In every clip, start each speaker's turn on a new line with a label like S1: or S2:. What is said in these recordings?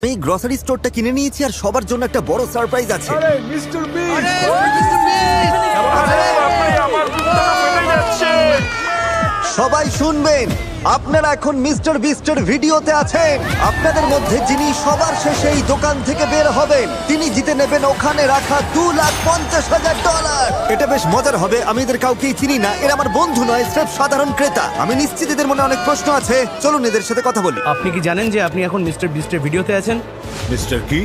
S1: এই গ্রসারি স্টোরটা কিনে নিয়েছি আর সবার জন্য একটা বড় সারপ্রাইজ আছে।
S2: আরে মিস্টার বিস্ট আমার বুকটা ফেটে যাচ্ছে।
S1: সবাই শুনবেন, আপনারা এখন মিস্টার বিস্টের ভিডিওতে আছেন। আপনাদের মধ্যে যিনি সবার শেষে এই দোকান থেকে বের হবেন তিনি জিতে নেবেন ওখানে রাখা $2,50,000। এটা বেশ মজার হবে। আমি এদের কাউকেই চিনি না, এরা আমার বন্ধু নয়, স্রেফ সাধারণ ক্রেতা। আমি নিশ্চিত এদের মনে অনেক প্রশ্ন আছে। চলুন এদের সাথে কথা বলি।
S3: আপনি কি জানেন যে আপনি এখন মিস্টার বিস্টের ভিডিওতে আছেন?
S2: মিস্টার কি?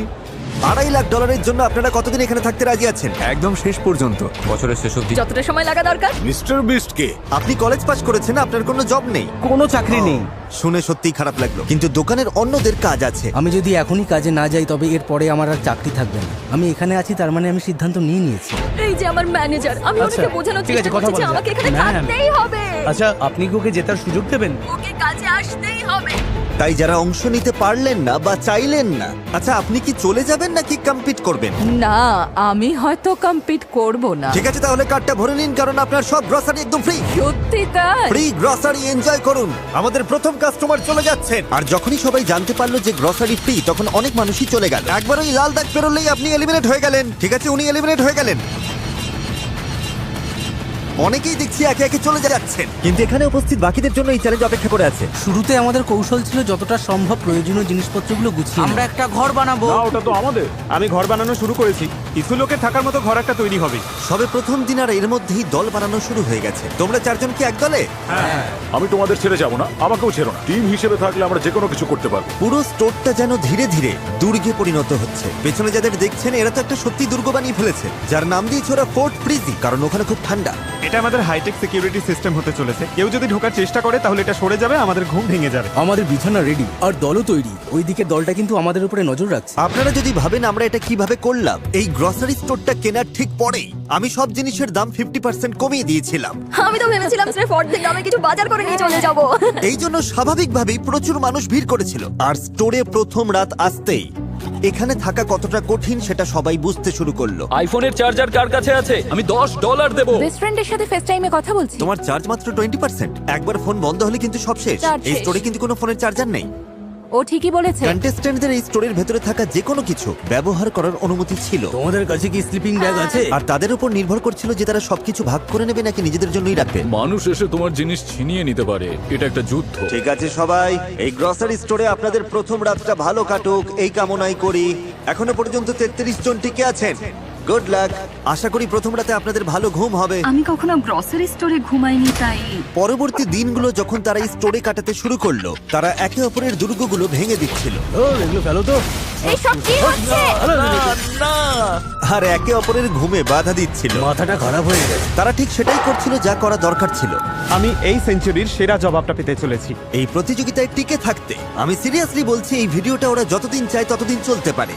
S1: $2.5 লাখ জন্য আপনারা কতদিন এখানে থাকতে রাজি আছেন?
S4: একদম শেষ পর্যন্ত, বছরের শেষ অবধি।
S5: যতটা সময় লাগা দরকার।
S2: মিস্টার বিস্ট কে?
S1: আপনি কলেজ পাস করেছেন, আপনার কোনো জব নেই।
S3: কোনো চাকরি নেই।
S1: শুনে সত্যিই খারাপ লাগলো, কিন্তু দোকানের অন্যদের কাজ আছে।
S6: আমি যদি এখনই কাজে না যাই তবে এর পরে আমার আর চাকরি থাকবে না। আমি এখানে আছি তার মানে আমি সিদ্ধান্ত নিয়ে নিয়েছি।
S5: এই যে আমার ম্যানেজার, আমি
S3: আচ্ছা,
S5: ওনাকে বোঝানোর
S3: ঠিক আছে,
S5: চেষ্টা
S3: কথা
S5: করছি যে
S3: বলা
S5: আমাকে
S3: যাক।
S5: এখানে
S3: ম্যাম।
S5: থাকতেই হবে।
S3: আচ্ছা, আপনি কি ওকে জেতার সুযোগ দেবেন?
S5: ওকে কাজে আসতেই হবে।
S1: তাই যারা অংশ নিতে পারলেন না বা চাইলেন না, আচ্ছা আপনি কি চলে যাবেন নাকি কম্পিট করবেন?
S5: না, আমি হয়তো কম্পিট করব না।
S1: ঠিক আছে, তাহলে কার্ডটা ভরে নিন, কারণ আপনার সব গ্রসারি একদম ফ্রি।
S5: সত্যি তাই?
S1: ফ্রি গ্রসারি এনজয় করুন। আমাদের প্রথম কাস্টমার চলে যাচ্ছেন। আর যখনই সবাই জানতে পারলো যে গ্রসারি ফ্রি, তখন অনেক মানুষই চলে গেল। একবার ওই লাল দাগ পেরোলেই আপনি এলিমিনেট হয়ে গেলেন। ঠিক আছে, উনি এলিমিনেট হয়ে গেলেন। অনেকেই দেখছি একে একে চলে যাচ্ছেন, কিন্তু এখানে উপস্থিত বাকিদের জন্য এই চ্যালেঞ্জ অপেক্ষা করে আছে।
S6: শুরুতে আমাদের কৌশল ছিল যতটা সম্ভব প্রয়োজনীয় জিনিসপত্রগুলো গুছিয়ে আমরা একটা ঘর বানাবো।
S2: না, ওটা তো আমাদের।
S4: আমি ঘর বানানো শুরু করেছি, কিছু লোকের থাকার মতো ঘর একটা তৈরি হবে।
S1: সবে প্রথম দিন আর এর মধ্যেই দল বানানো শুরু হয়ে গেছে। তোমরা চারজন কি এক দলে?
S2: আমি তোমাদের ছেড়ে যাব না, আমাকেও ছেড়ো না। টিম হিসেবে থাকলে আমরা যে কোনো কিছু করতে পারবো।
S1: পুরো স্টোরটা যেন ধীরে ধীরে দুর্গে পরিণত হচ্ছে। পেছনে যাদের দেখছেন এরা তো একটা সত্যি দুর্গ বানিয়ে ফেলেছে, যার নাম দিয়েছে ওরা ফোর্ট ফ্রিজি, কারণ ওখানে খুব ঠান্ডা।
S4: এটা আমাদের হাইটেক সিকিউরিটি সিস্টেম হতে চলেছে। কেউ যদি ঢোকার চেষ্টা করে তাহলে এটা সরে যাবে, আমাদের ঘুম ভেঙে যাবে।
S6: আমাদের বিছানা রেডি আর দলও তৈরি। ওইদিকে দলটা কিন্তু আমাদের উপরে নজর রাখছে।
S1: আপনারা যদি ভাবেন আমরা এটা কিভাবে করলাম, এই গ্রসারি স্টোরটা কেনার ঠিক পরেই আমি সব জিনিসের দাম 50% কমিয়ে দিয়েছিলাম।
S5: আমি তো ভেবেছিলাম স্রেফ অর্ধেক দামে কিছু বাজার করে নিয়ে চলে যাব।
S1: এই জন্য স্বাভাবিকভাবেই প্রচুর মানুষ ভিড় করেছিল। আর স্টোরে প্রথম রাত আসতেই এখানে থাকা কতটা কঠিন সেটা সবাই বুঝতে শুরু করলো।
S7: আইফোনের চার্জার কার কাছে আছে? আমি $10 দেব।
S5: বেস্ট ফ্রেন্ডের সাথে ফেস টাইমে কথা বলছি।
S1: তোমার চার্জ মাত্র 20%। একবার ফোন বন্ধ হলে কিন্তু সব শেষ।
S5: চার্জ
S1: এই
S5: শেষ।
S1: স্টোরে কিন্তু কোনো ফোনের চার্জার নেই।
S5: ও ঠিকই বলেছে।
S1: কন্টেস্ট্যান্টদের এই স্টোরের ভেতরে থাকা যে কোনো কিছু ব্যবহার করার অনুমতি ছিল,
S6: তোমাদের কাছে কি স্লিপিং ব্যাগ আছে?
S1: আর তাদের উপর নির্ভর করছিল যে তারা সবকিছু ভাগ করে নেবে নাকি নিজেদের জন্যই রাখবে।
S7: মানুষ এসে তোমার জিনিস ছিনিয়ে নিতে পারে, এটা একটা যুদ্ধ।
S1: ঠিক আছে সবাই, এই গ্রসারি স্টোরে আপনাদের প্রথম রাতটা ভালো কাটুক এই কামনাই করি। এখনো পর্যন্ত 33 জন টিকে আছেন। Good luck. আশা করি প্রথম রাতে আপনাদের ভালো ঘুম হবে।
S5: আমি কখনো গ্রসারি স্টোরে ঘুমাইনি, তাই
S1: পরবর্তী দিনগুলো যখন তারা এই স্টোরে কাটাতে শুরু করলো, তারা একে অপরের দুর্গগুলো ভেঙে দিচ্ছিল
S6: ও এগুলো ফেলো তো।
S5: এই সব কি হচ্ছে?
S1: আর একে অপরের ঘুমে বাধা দিচ্ছিল।
S6: মাথাটা খারাপ হয়ে গেছে।
S1: তারা ঠিক সেটাই করছিল যা করা দরকার ছিল।
S4: আমি এই সেঞ্চুরির সেরা জবাবটা পেতে চলেছি।
S1: এই প্রতিযোগিতায় টিকে থাকতে আমি সিরিয়াসলি বলছি, এই ভিডিওটা ওরা যতদিন চায় ততদিন চলতে পারে।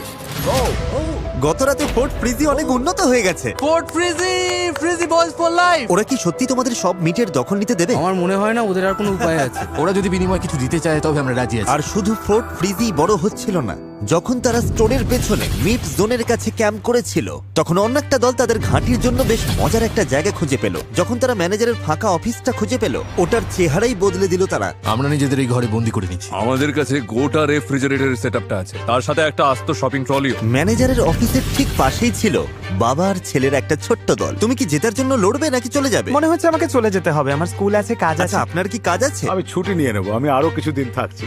S1: গত রাতে ফোর্ট ফ্রিজি অনেক উন্নত হয়ে গেছে।
S6: Fort ফ্রিজি, ফ্রিজি boys for life.
S1: ওরা কি সত্যি তোমাদের সব মিটের দখল নিতে দেবে?
S6: আমার মনে হয় না ওদের আর কোনো উপায় আছে।
S8: ওরা যদি বিনিময়ে কিছু দিতে চায় তবে আমরা রাজি আছি।
S1: আর শুধু ফোর্ট ফ্রিজি বড় হচ্ছিল না, যখন তারা স্টোরের পেছনে মিট জোনের কাছে ক্যাম্প করেছিল, তখন অন্য একটা দল তাদের ঘাঁটির জন্য বেশ মজার একটা জায়গা খুঁজে পেল। যখন তারা ম্যানেজারের ফাঁকা অফিসটা খুঁজে পেল, ওটার চেহারাই বদলে দিল তারা।
S8: আমরা নিজেদের এই ঘরে বন্দি করে নিচ্ছি।
S7: আমাদের কাছে গোটা রেফ্রিজারেটর সেটআপটা আছে, তার সাথে একটা আস্ত শপিং ট্রলিও।
S1: ম্যানেজারের অফিসের ঠিক পাশেই ছিল বাবা আর ছেলের একটা ছোট্ট দল। তুমি কি জেতার জন্য লড়বে নাকি চলে যাবে?
S4: মনে হচ্ছে আমাকে চলে যেতে হবে, আমার স্কুল আছে, কাজ আছে।
S1: আচ্ছা, আপনার কি কাজ আছে?
S2: আমি ছুটি নিয়ে নেবো, আমি আরো কিছুদিন থাকছি।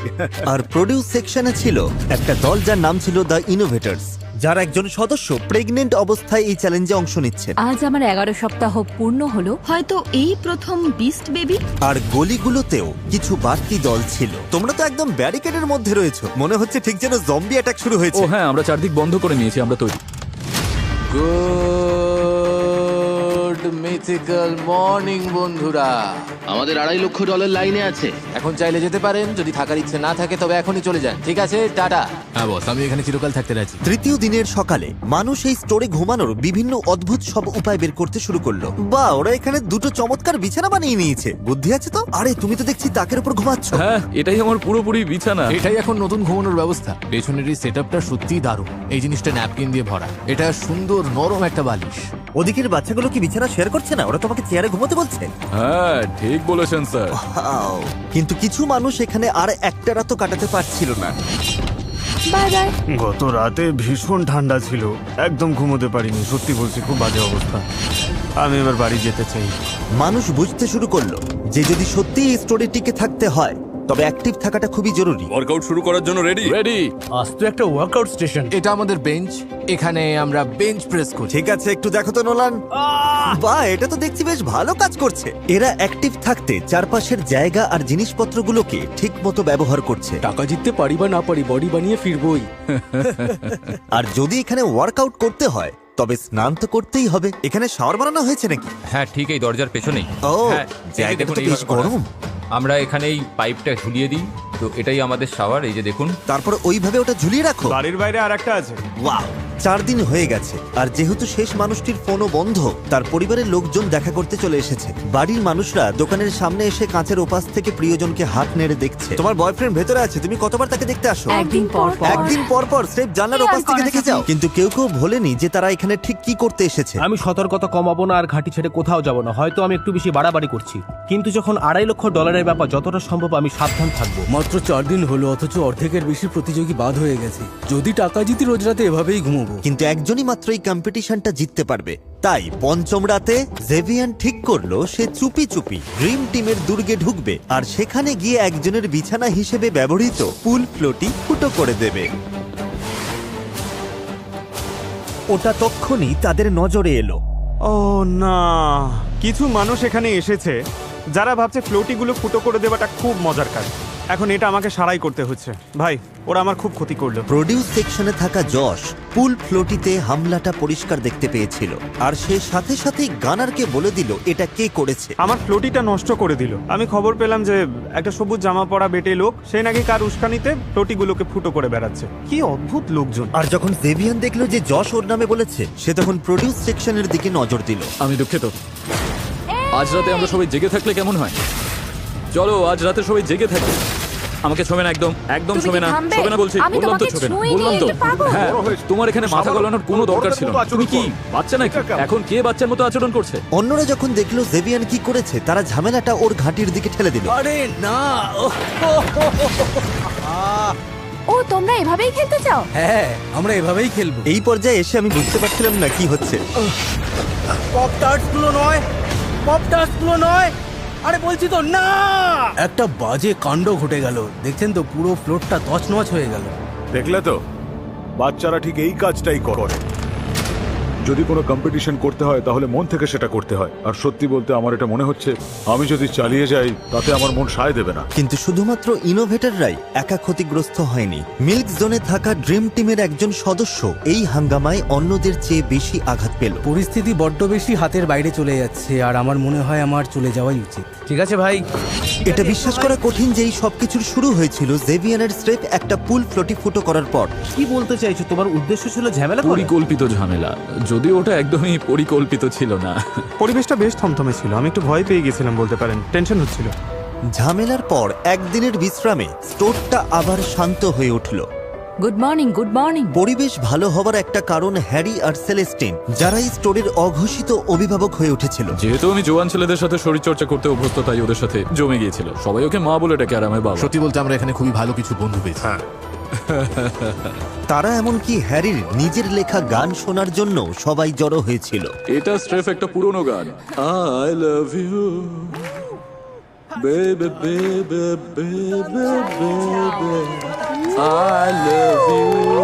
S1: আর প্রোডিউস সেকশনে ছিল একটা দল যার নাম ছিল দ্য ইনোভেটরস, যার একজন সদস্য প্রেগনেন্ট অবস্থায় এই চ্যালেঞ্জে অংশ নিচ্ছেন।
S5: আজ আমার 11 সপ্তাহ পূর্ণ হলো। হয়তো এই প্রথম বিস্ট বেবি।
S1: আর গলিগুলোতেও কিছু বাড়তি দল ছিল। তোমরা তো একদম ব্যারিকেডের মধ্যে রয়েছো, মনে হচ্ছে ঠিক যেন জম্বি অ্যাটাক শুরু
S7: ও
S1: হয়েছে।
S7: হ্যাঁ, আমরা চারদিক বন্ধ করে নিয়েছি, আমরা তৈরি।
S8: গুড মিথিক্যাল মর্নিং বন্ধুরা।
S9: আমাদের $2.5 লাখ লাইনে আছে।
S8: এখন চাইলে যেতে পারেন, যদি থাকার ইচ্ছে না থাকে তবে এখনই চলে যান। ঠিক আছে, টাটা। হ্যাঁ বস, আমি এখানে চিরকাল থাকতে রাজি।
S1: তৃতীয় দিনের সকালে মানুষ এই স্টোরে ঘুমানোর বিভিন্ন অদ্ভুত সব উপায় বের করতে শুরু করলো। বা ওরা এখানে দুটো চমৎকার বিছানা বানিয়ে নিয়েছে। বুদ্ধি আছে তো? আরে তুমি তো দেখছি তাকের উপর ঘুমাচ্ছ।
S7: হ্যাঁ, এটাই আমার পুরোপুরি বিছানা।
S8: এটাই এখন নতুন ঘুমানোর ব্যবস্থা। পেছনের এই সেটআপটা সত্যিই দারুণ। এই জিনিসটা ন্যাপকিন দিয়ে ভরা। এটা সুন্দর নরম একটা বালিশ।
S1: ওদিকের বাচ্চাগুলো কি বিছানা শেয়ার করছে না? ওরা তোমাকে চেয়ারে ঘুমোতে বলছে।
S7: হ্যাঁ, ঠিক বলেছেন স্যার।
S1: কিন্তু কিছু মানুষ এখানে আর একটা রাতও কাটাতে পারছিল না।
S5: Bye bye.
S4: গত রাতে ভীষণ ঠান্ডা ছিল, একদম ঘুমোতে পারিনি, সত্যি বলছি খুব বাজে অবস্থা। আমি এবার বাড়ি যেতে চাই।
S1: মানুষ বুঝতে শুরু করলো যে যদি সত্যি এই স্টোরে টিকে থাকতে হয় তবে অ্যাক্টিভ থাকাটা খুবই জরুরি।
S7: ওয়ার্কআউট শুরু করার জন্য রেডি?
S8: রেডি।
S3: আজ তো একটা ওয়ার্কআউট স্টেশন।
S8: এটা আমাদের বেঞ্চ, এখানে আমরা বেঞ্চ প্রেস করি।
S1: ঠিক আছে, একটু দেখো তো নোলান। বাহ, এটা তো দেখছি বেশ ভালো কাজ করছে। এরা অ্যাক্টিভ থাকতে চারপাশের জায়গা আর জিনিসপত্রগুলোকে ঠিক মতো ব্যবহার করছে।
S6: টাকা জিততে পারি বা না পারি, বডি বানিয়ে ফিরবই।
S1: আর যদি এখানে ওয়ার্কআউট করতে হয় তবে স্নান তো করতেই হবে। এখানে শাওয়ার বানানো হয়েছে নাকি?
S10: হ্যাঁ, ঠিক এই দরজার পেছনেই।
S1: ও,
S10: হ্যাঁ,
S1: জায়গাটা
S10: দেখুন
S1: তো বেশ
S10: এইভাবে করা।
S1: গরম।
S10: আমরা এখানে এই পাইপটা ঝুলিয়ে দিই, তো এটাই আমাদের শাওয়ার। এই যে দেখুন।
S1: তারপর ওইভাবে ওটা ঝুলিয়ে রাখো।
S4: বাড়ির বাইরে আর একটা আছে।
S1: ওয়াও, 4 দিন হয়ে গেছে আর যেহেতু শেষ মানুষটির ফোনও বন্ধ, তার পরিবারের লোকজন দেখা করতে চলে এসেছে। বাড়ির মানুষরা দোকানের সামনে এসে কাঁচের ওপাশ থেকে প্রিয়জনকে হাত নেড়ে দেখছে। তোমার বয়ফ্রেন্ড ভেতরে আছে, তুমি কতবার তাকে দেখতে আসো?
S5: একদিন পর পর।
S1: একদিন পর পর স্রেফ জানলার
S5: কি আর
S1: ওপাশ থেকে
S5: করা
S1: দেখে
S5: যাবে?
S1: যাও। কিন্তু কেউ কেউ ভোলেনি যে তারা এখানে ঠিক কি করতে এসেছে।
S3: আমি সতর্কতা কমাবো না আর ঘাঁটি ছেড়ে কোথাও যাব না। হয়তো আমি একটু বেশি বাড়াবাড়ি করছি, কিন্তু যখন $2.5 লক্ষ ব্যাপার, যতটা সম্ভব আমি সাবধান থাকবো।
S6: মাত্র 4 দিন হলো, অথচ অর্ধেকের বেশি প্রতিযোগী বাদ হয়ে গেছে। যদি টাকা জিতি রোজ রাতে এভাবেই ঘুমোবো।
S1: কিন্তু একজনই মাত্র এই কম্পিটিশনটা জিততে পারবে। তাই পঞ্চম রাতে জেভিয়ান ঠিক করলো সে চুপি চুপি ড্রিম টিমের দুর্গে ঢুকবে আর সেখানে গিয়ে একজনের বিছানা হিসেবে ব্যবহৃত পুল ফ্লোটি ফুটো করে দেবে। ওটা তক্ষুনি তাদের নজরে এলো।
S4: ও না, কিছু মানুষ এখানে এসেছে যারা ভাবছে ফ্লোটিগুলো ফুটো করে দেওয়াটা খুব মজার কাজ। এখন এটা আমাকে সারাই করতে হচ্ছে। ভাই, ওরা আমার খুব ক্ষতি করলো।
S1: প্রোডিউস সেকশনে থাকা যশ পুল ফ্লোটিতে হামলাটা পরিষ্কার দেখতে পেয়েছিল আর সে সাথে সাথেই গানারকে বলে দিল এটা কে করেছে।
S4: আমার ফ্লোটিটা নষ্ট করে দিল। আমি খবর পেলাম যে একটা সবুজ জামা পরা বেটে লোক, সে নাকি কার উস্কানিতে ফ্লোটিগুলোকে ফুটো করে বেড়াচ্ছে। কি অদ্ভুত লোকজন।
S1: আর যখন জেভিয়ান দেখলো যে যশ ওর নামে বলেছে, সে তখন প্রোডিউস সেকশনের দিকে নজর দিল।
S7: আমি দুঃখিত। আজ রাতে আমরা সবাই জেগে থাকলে কেমন হয়? চলো আজ রাতে সবাই জেগে থাকি। আমাকে ছোবে না, একদম একদম
S5: তুমি কি
S7: ছোবে না,
S5: থামবে?
S7: ছোবে না বলছি।
S5: আমি
S7: বললাম তো
S5: তোমাকে
S7: ছোবে না,
S5: ছুঁইনি,
S7: বললাম তো।
S5: এটা পাগল।
S7: হ্যাঁ, তোমার এখানে মাথা গলানোর কোনো দরকার ছিল না। তুমি কি বাচ্চা নাকি? এখন কে বাচ্চার মতো আচরণ করছে?
S1: অন্যরা যখন দেখলো জেভিয়ান কি করেছে, তারা ঝামেলাটা ওর ঘাঁটির দিকে ঠেলে দিল।
S6: আরে না,
S5: ও, তোমরা এভাবেই খেলতে চাও?
S6: হ্যাঁ আমরা এভাবেই খেলবো।
S1: এই পর্যায়ে এসে আমি বুঝতে পারছিলাম না কি হচ্ছে।
S6: পপ টার্টস গুলো নয়, পপ টার্টস গুলো নয়। আরে বলছি তো না। একটা বাজে কাণ্ড ঘটে গেল। দেখছেন তো, পুরো ফ্লোরটা তছনছ হয়ে গেল।
S2: দেখলে তো, বাচ্চারা ঠিক এই কাজটাই করে। যদি কোনো কম্পিটিশন করতে হয় তাহলে মন থেকে সেটা করতে হয়। আর সত্যি বলতে আমার এটা মনে হচ্ছে আমি যদি চালিয়ে যাই তাতে আমার মন সায় দেবে না।
S1: কিন্তু শুধুমাত্র ইনোভেটররাই একা ক্ষতিগ্রস্ত হয়নি। মিল্ক জোনে থাকা ড্রিম টিমের একজন সদস্য এই হাঙ্গামায় অন্যদের চেয়ে বেশি আঘাত পেল।
S6: পরিস্থিতি বড্ড বেশি হাতের বাইরে চলে যাচ্ছে আর আমার মনে হয় আমার চলে যাওয়াই উচিত।
S3: ঠিক আছে ভাই।
S1: এটা বিশ্বাস করা কঠিন যে এই সবকিছুর শুরু হয়েছিল জেভিয়ানের স্রেফ একটা পুল ফ্লোটি ফুটো করার পর।
S3: কি বলতে চাইছো? তোমার উদ্দেশ্য ছিল ঝামেলা করা?
S7: পরিকল্পিত ঝামেলা, যদিও ওটা একদমই পরিকল্পিত ছিল না।
S4: পরিবেশটা বেশ থমথমে ছিল। আমি একটু ভয় পেয়ে গেছিলাম বলতে পারেন, টেনশন হচ্ছিল।
S1: ঝামেলার পর একদিনের বিশ্রামে স্টোরটা আবার শান্ত হয়ে উঠল।
S5: Good morning, good morning.
S1: পরিবেশ ভালো হবার একটা কারণ হ্যারি আর সেলেস্টিন, যারা এই স্টোরের অঘোষিত অভিভাবক হয়ে উঠেছিল।
S7: যেহেতু আমি জোয়ান ছেলেদের সাথে শরীর চর্চা করতে অভ্যস্ত, তাই ওদের সাথে জমে গিয়েছিল। সবাই ওকে মা বলে ডাকে আর আমি বাবা।
S8: সত্যি বলতে আমরা এখানে খুবই ভালো কিছু বন্ধু পেয়েছি।
S1: তারা এমনকি হ্যারির নিজের লেখা গান শোনার জন্য সবাই জড়ো হয়েছিল।
S7: এটা স্রেফ একটা পুরনো গান। I love you baby baby baby baby I love you.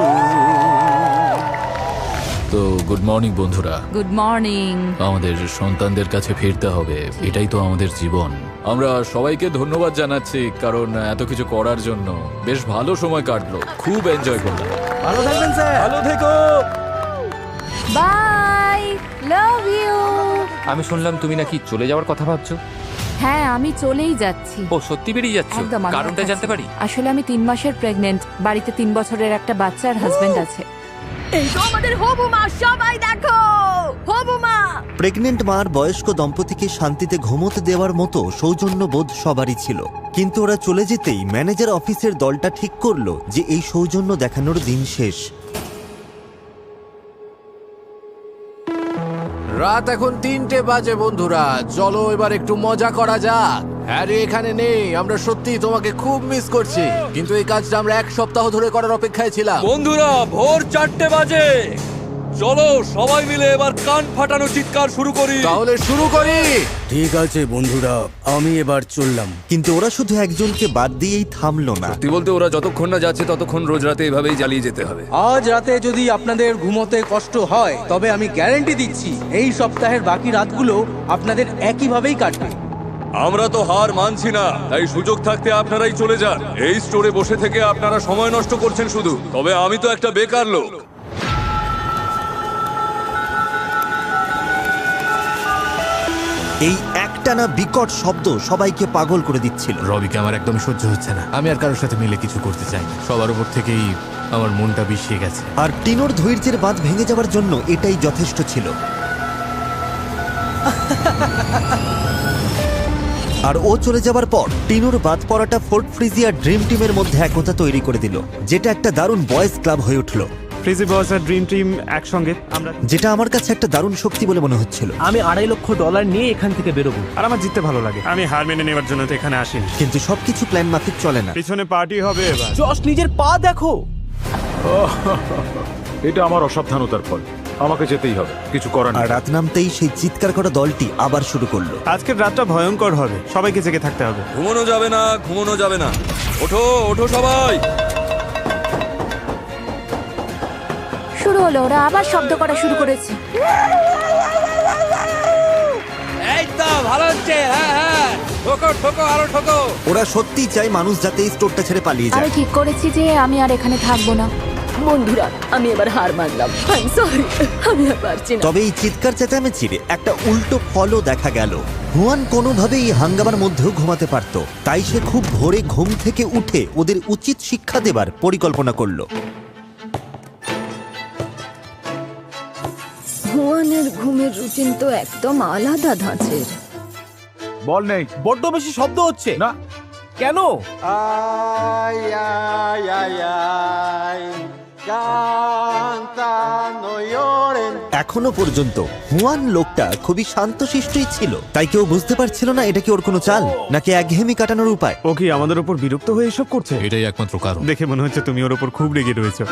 S7: তো গুড মর্নিং বন্ধুরা।
S5: Good morning.
S7: আমাদের সন্তানদের কাছে ফিরতে হবে, এটাই তো আমাদের জীবন। আমরা সবাইকে ধন্যবাদ জানাচ্ছি কারণ এত কিছু করার জন্য। বেশ ভালো সময় কাটলো, খুব এনজয় করলাম।
S3: ভালো থাকবেন স্যার।
S7: ভালো থেকো।
S5: Bye, love you.
S10: আমি শুনলাম তুমি নাকি চলে যাওয়ার কথা ভাবছো।
S5: হ্যাঁ, আমি চলেই যাচ্ছি।
S10: ও, সত্যি বেরিয়ে যাচ্ছ?
S5: একদম। আমি
S10: কারণটা
S5: যাচ্ছি।
S10: জানতে পারি?
S5: আসলে আমি 3 মাসের প্রেগনেন্ট। বাড়িতে 3 বছরের একটা বাচ্চা আর হাজবেন্ড আছে। এই তো আমাদের হবু মা, সবাই দেখো, হবু মা।
S1: প্রেগনেন্ট মার বয়স্ক দম্পতিকে শান্তিতে ঘুমোতে দেওয়ার মতো সৌজন্যবোধ সবারই ছিল, কিন্তু ওরা চলে যেতেই ম্যানেজার অফিসের দলটা ঠিক করলো যে এই সৌজন্য দেখানোর দিন শেষ।
S8: রাত এখন 3টে বাজে বন্ধুরা, চলো এবার একটু মজা করা যাক। হ্যারি এখানে নেই, আমরা সত্যি তোমাকে খুব মিস করছি, কিন্তু এই কাজটা আমরা 1 সপ্তাহ ধরে করার অপেক্ষায় ছিলাম।
S11: বন্ধুরা ভোর 4টে বাজে, চলো সবাই মিলে এবার কান ফাটানো চিৎকার শুরু করি।
S8: তাহলে শুরু করি।
S6: ঠিক আছে বন্ধুরা, আমি এবার চললাম।
S1: কিন্তু ওরা শুধু একজনকে বাদ দিয়েই থামলো না।
S11: সত্যি বলতে ওরা যতক্ষণ না যাচ্ছে ততক্ষণ রোজ রাতে এভাবেই জ্বালিয়ে যেতে হবে।
S6: আজ রাতে যদি আপনাদের ঘুমোতে কষ্ট হয়, তবে আমি গ্যারান্টি দিচ্ছি এই সপ্তাহের বাকি রাতগুলো আপনাদের একইভাবেই কাটবে।
S11: আমরা তো হার মানছি না, তাই সুযোগ থাকতে আপনারাই চলে যান। এই স্টোরে বসে থেকে আপনারা সময় নষ্ট করছেন শুধু। তবে আমি তো একটা বেকার লোক।
S1: এই একটানা বিকট শব্দ সবাইকে পাগল করে দিচ্ছিল।
S8: রবিকে আমার একদম সহ্য হচ্ছে না। আমি আর কারোর সাথে মিলে কিছু করতে চাই না। সবার উপর থেকেই আমার মনটা বিষিয়ে গেছে।
S1: আর টিনোর ধৈর্যের বাঁধ ভেঙে যাওয়ার জন্য এটাই যথেষ্ট ছিল। আর ও চলে যাবার পর টিনোর বাদ পড়াটা ফোর্ট ফ্রিজিয়ার ড্রিম টিমের মধ্যে একতা তৈরি করে দিল, যেটা একটা দারুণ বয়েজ ক্লাব হয়ে উঠলো।
S4: ফ্রিজি বস আর ড্রিম টিম একসঙ্গে আমরা,
S1: যেটা আমার কাছে একটা দারুণ শক্তি বলে মনে হচ্ছিল।
S3: আমি $2.5 লক্ষ নিয়ে এখান থেকে বেরোবো।
S4: আর আমার জিততে ভালো লাগে। আমি হার মেনে নেওয়ার জন্য তো এখানে আসিনি।
S1: কিন্তু সবকিছু প্ল্যান মাফিক চলে না।
S4: পিছনে পার্টি হবে এবার।
S3: জশ নিজের পা দেখো।
S2: এটা আমার অসাবধানতার ফল, আমাকে যেতেই হবে, কিছু করার
S1: আর
S2: নেই।
S1: রাত নামতেই সেই চিৎকার করা দলটি আবার শুরু করলো।
S4: আজকের রাতটা ভয়ঙ্কর হবে, সবাইকে জেগে থাকতে হবে।
S11: ঘুমানো যাবে না, ঘুমানো যাবে না। ওঠো ওঠো সবাই।
S5: শুরু হলো, ওরা আবার শব্দ করা শুরু করেছে।
S11: এই তো ভালো হচ্ছে, হ্যাঁ হ্যাঁ, ঠোকো ঠোকো আরো ঠোকো।
S1: ওরা সত্যিই চায় মানুষ যাতে এই স্টোরটা ছেড়ে পালিয়ে
S5: আমি
S1: যায়।
S5: ঠিক করেছি যে আমি আর এখানে থাকবো না। বন্ধুরা, আমি এবার হার মানলাম। সরি, আমি আর পারছি না।
S1: তবে এই চিৎকার চেঁচামেচিরে একটা উল্টো ফলও দেখা গেল। হুয়ান কোনোভাবেই এই হাঙ্গামার মধ্যেও ঘুমাতে পারত, তাই সে খুব ভোরে ঘুম থেকে উঠে ওদের উচিত শিক্ষা দেবার পরিকল্পনা করলো।
S5: হুয়ানের ঘুমের রুটিন তো একদম আলাদা ধাঁচের।
S2: বল নেই,
S3: বড্ড বেশি শব্দ হচ্ছে
S2: না
S3: কেন?
S1: এখনো পর্যন্ত হুয়ান লোকটা খুবই শান্তশিষ্টই ছিল, তাই কেউ বুঝতে পারছিল না এটা কি ওর কোনো চাল নাকি একঘেয়েমি কাটানোর উপায়।
S4: ও কি আমাদের উপর বিরক্ত হয়ে এসব করছে?
S8: এটাই একমাত্র কারণ।
S4: দেখে মনে হচ্ছে তুমি ওর উপর খুব রেগে রয়েছো।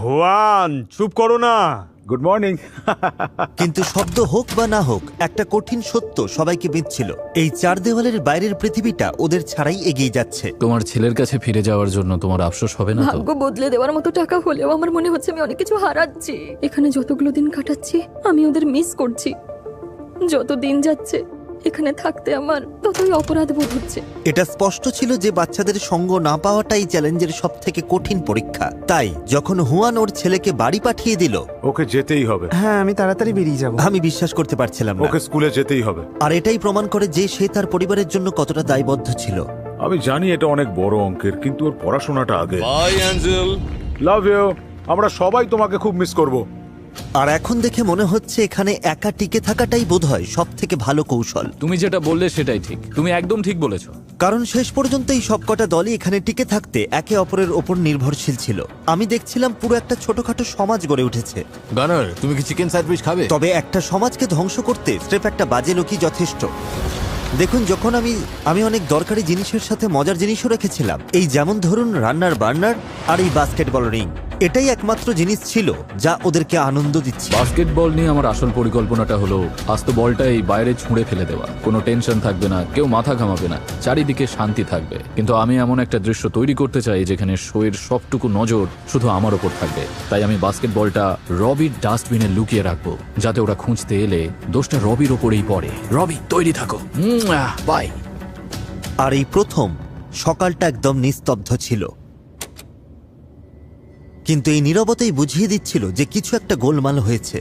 S4: হুয়ান, চুপ করো না।
S2: Good morning.
S1: কিন্তু শব্দ হোক বা না হোক, একটা কঠিন সত্য সবাইকে বিঁধছিল। এই 4 দেওয়ালের বাইরের পৃথিবীটা ওদের ছাড়াই এগিয়ে যাচ্ছে।
S7: তোমার ছেলের কাছে ফিরে যাওয়ার জন্য তোমার আফসোস হবে না তো?
S5: ভাগ্য বদলে দেওয়ার মতো টাকা হলেও আমার মনে হচ্ছে আমি অনেক কিছু হারাচ্ছি। এখানে যতগুলো দিন কাটাচ্ছি আমি ওদের মিস করছি। যত দিন যাচ্ছে এখানে থাকতে আমার ততই অপরাধ বোধ হচ্ছে।
S1: এটা স্পষ্ট ছিল যে বাচ্চাদের সঙ্গ না পাওয়াটাই চ্যালেঞ্জের সব থেকে কঠিন পরীক্ষা। তাই যখন হুয়ান ওর ছেলেকে বাড়ি পাঠিয়ে দিল,
S2: ওকে যেতেই হবে।
S4: হ্যাঁ, আমি তাড়াতাড়ি বেরিয়ে যাব।
S1: আমি বিশ্বাস করতে পারছিলাম না।
S2: ওকে স্কুলে যেতেই হবে।
S1: আর এটাই প্রমাণ করে যে সে তার পরিবারের জন্য কতটা দায়বদ্ধ ছিল।
S2: আমি জানি এটা অনেক বড় অঙ্কের, কিন্তু ওর পড়াশোনাটা আগে।
S11: Bye angel.
S2: Love you. আমরা সবাই তোমাকে খুব মিস করব।
S1: আর এখন দেখে মনে হচ্ছে এখানে একা টিকে থাকাটাই বোধহয় সব থেকে ভালো কৌশল।
S7: তুমি যেটা বললে সেটাই ঠিক, তুমি একদম ঠিক বলেছো।
S1: কারণ শেষ পর্যন্ত এই সবকটা দলই এখানে টিকে থাকতে একে অপরের ওপর নির্ভরশীল ছিল। আমি দেখছিলাম পুরো একটা ছোটখাটো সমাজ গড়ে উঠেছে।
S8: গানার, তুমি কি চিকেন স্যান্ডউইচ খাবে?
S1: তবে একটা সমাজকে ধ্বংস করতে স্রেফ একটা বাজে লোকই যথেষ্ট। দেখুন, যখন আমি অনেক দরকারি জিনিসের সাথে মজার জিনিসও রেখেছিলাম, এই যেমন ধরুন রান্নার বার্নার আর এই বাস্কেটবল রিং। এটাই একমাত্র জিনিস ছিল যা ওদেরকে আনন্দ দিচ্ছে।
S7: বাস্কেটবল নিয়ে আমার আসল পরিকল্পনাটা হলো আস্ত বলটা এই বাইরে ছুঁড়ে ফেলে দেওয়া। কোনো টেনশন থাকবে না, কেউ মাথা ঘামাবে না, চারিদিকে শান্তি থাকবে। কিন্তু আমি এমন একটা দৃশ্য তৈরি করতে চাই যেখানে শোয়ের সবটুকু নজর শুধু আমার ওপর থাকবে। তাই আমি বাস্কেটবলটা রবির ডাস্টবিনে লুকিয়ে রাখবো, যাতে ওরা খুঁজতে এলে দোষটা রবির ওপরেই পড়ে। রবি, তৈরি থাকো। বাই।
S1: আর এই প্রথম সকালটা একদম নিস্তব্ধ ছিল, কিন্তু এই নীরবতাই বুঝিয়ে দিচ্ছিল যে কিছু একটা গোলমাল হয়েছে।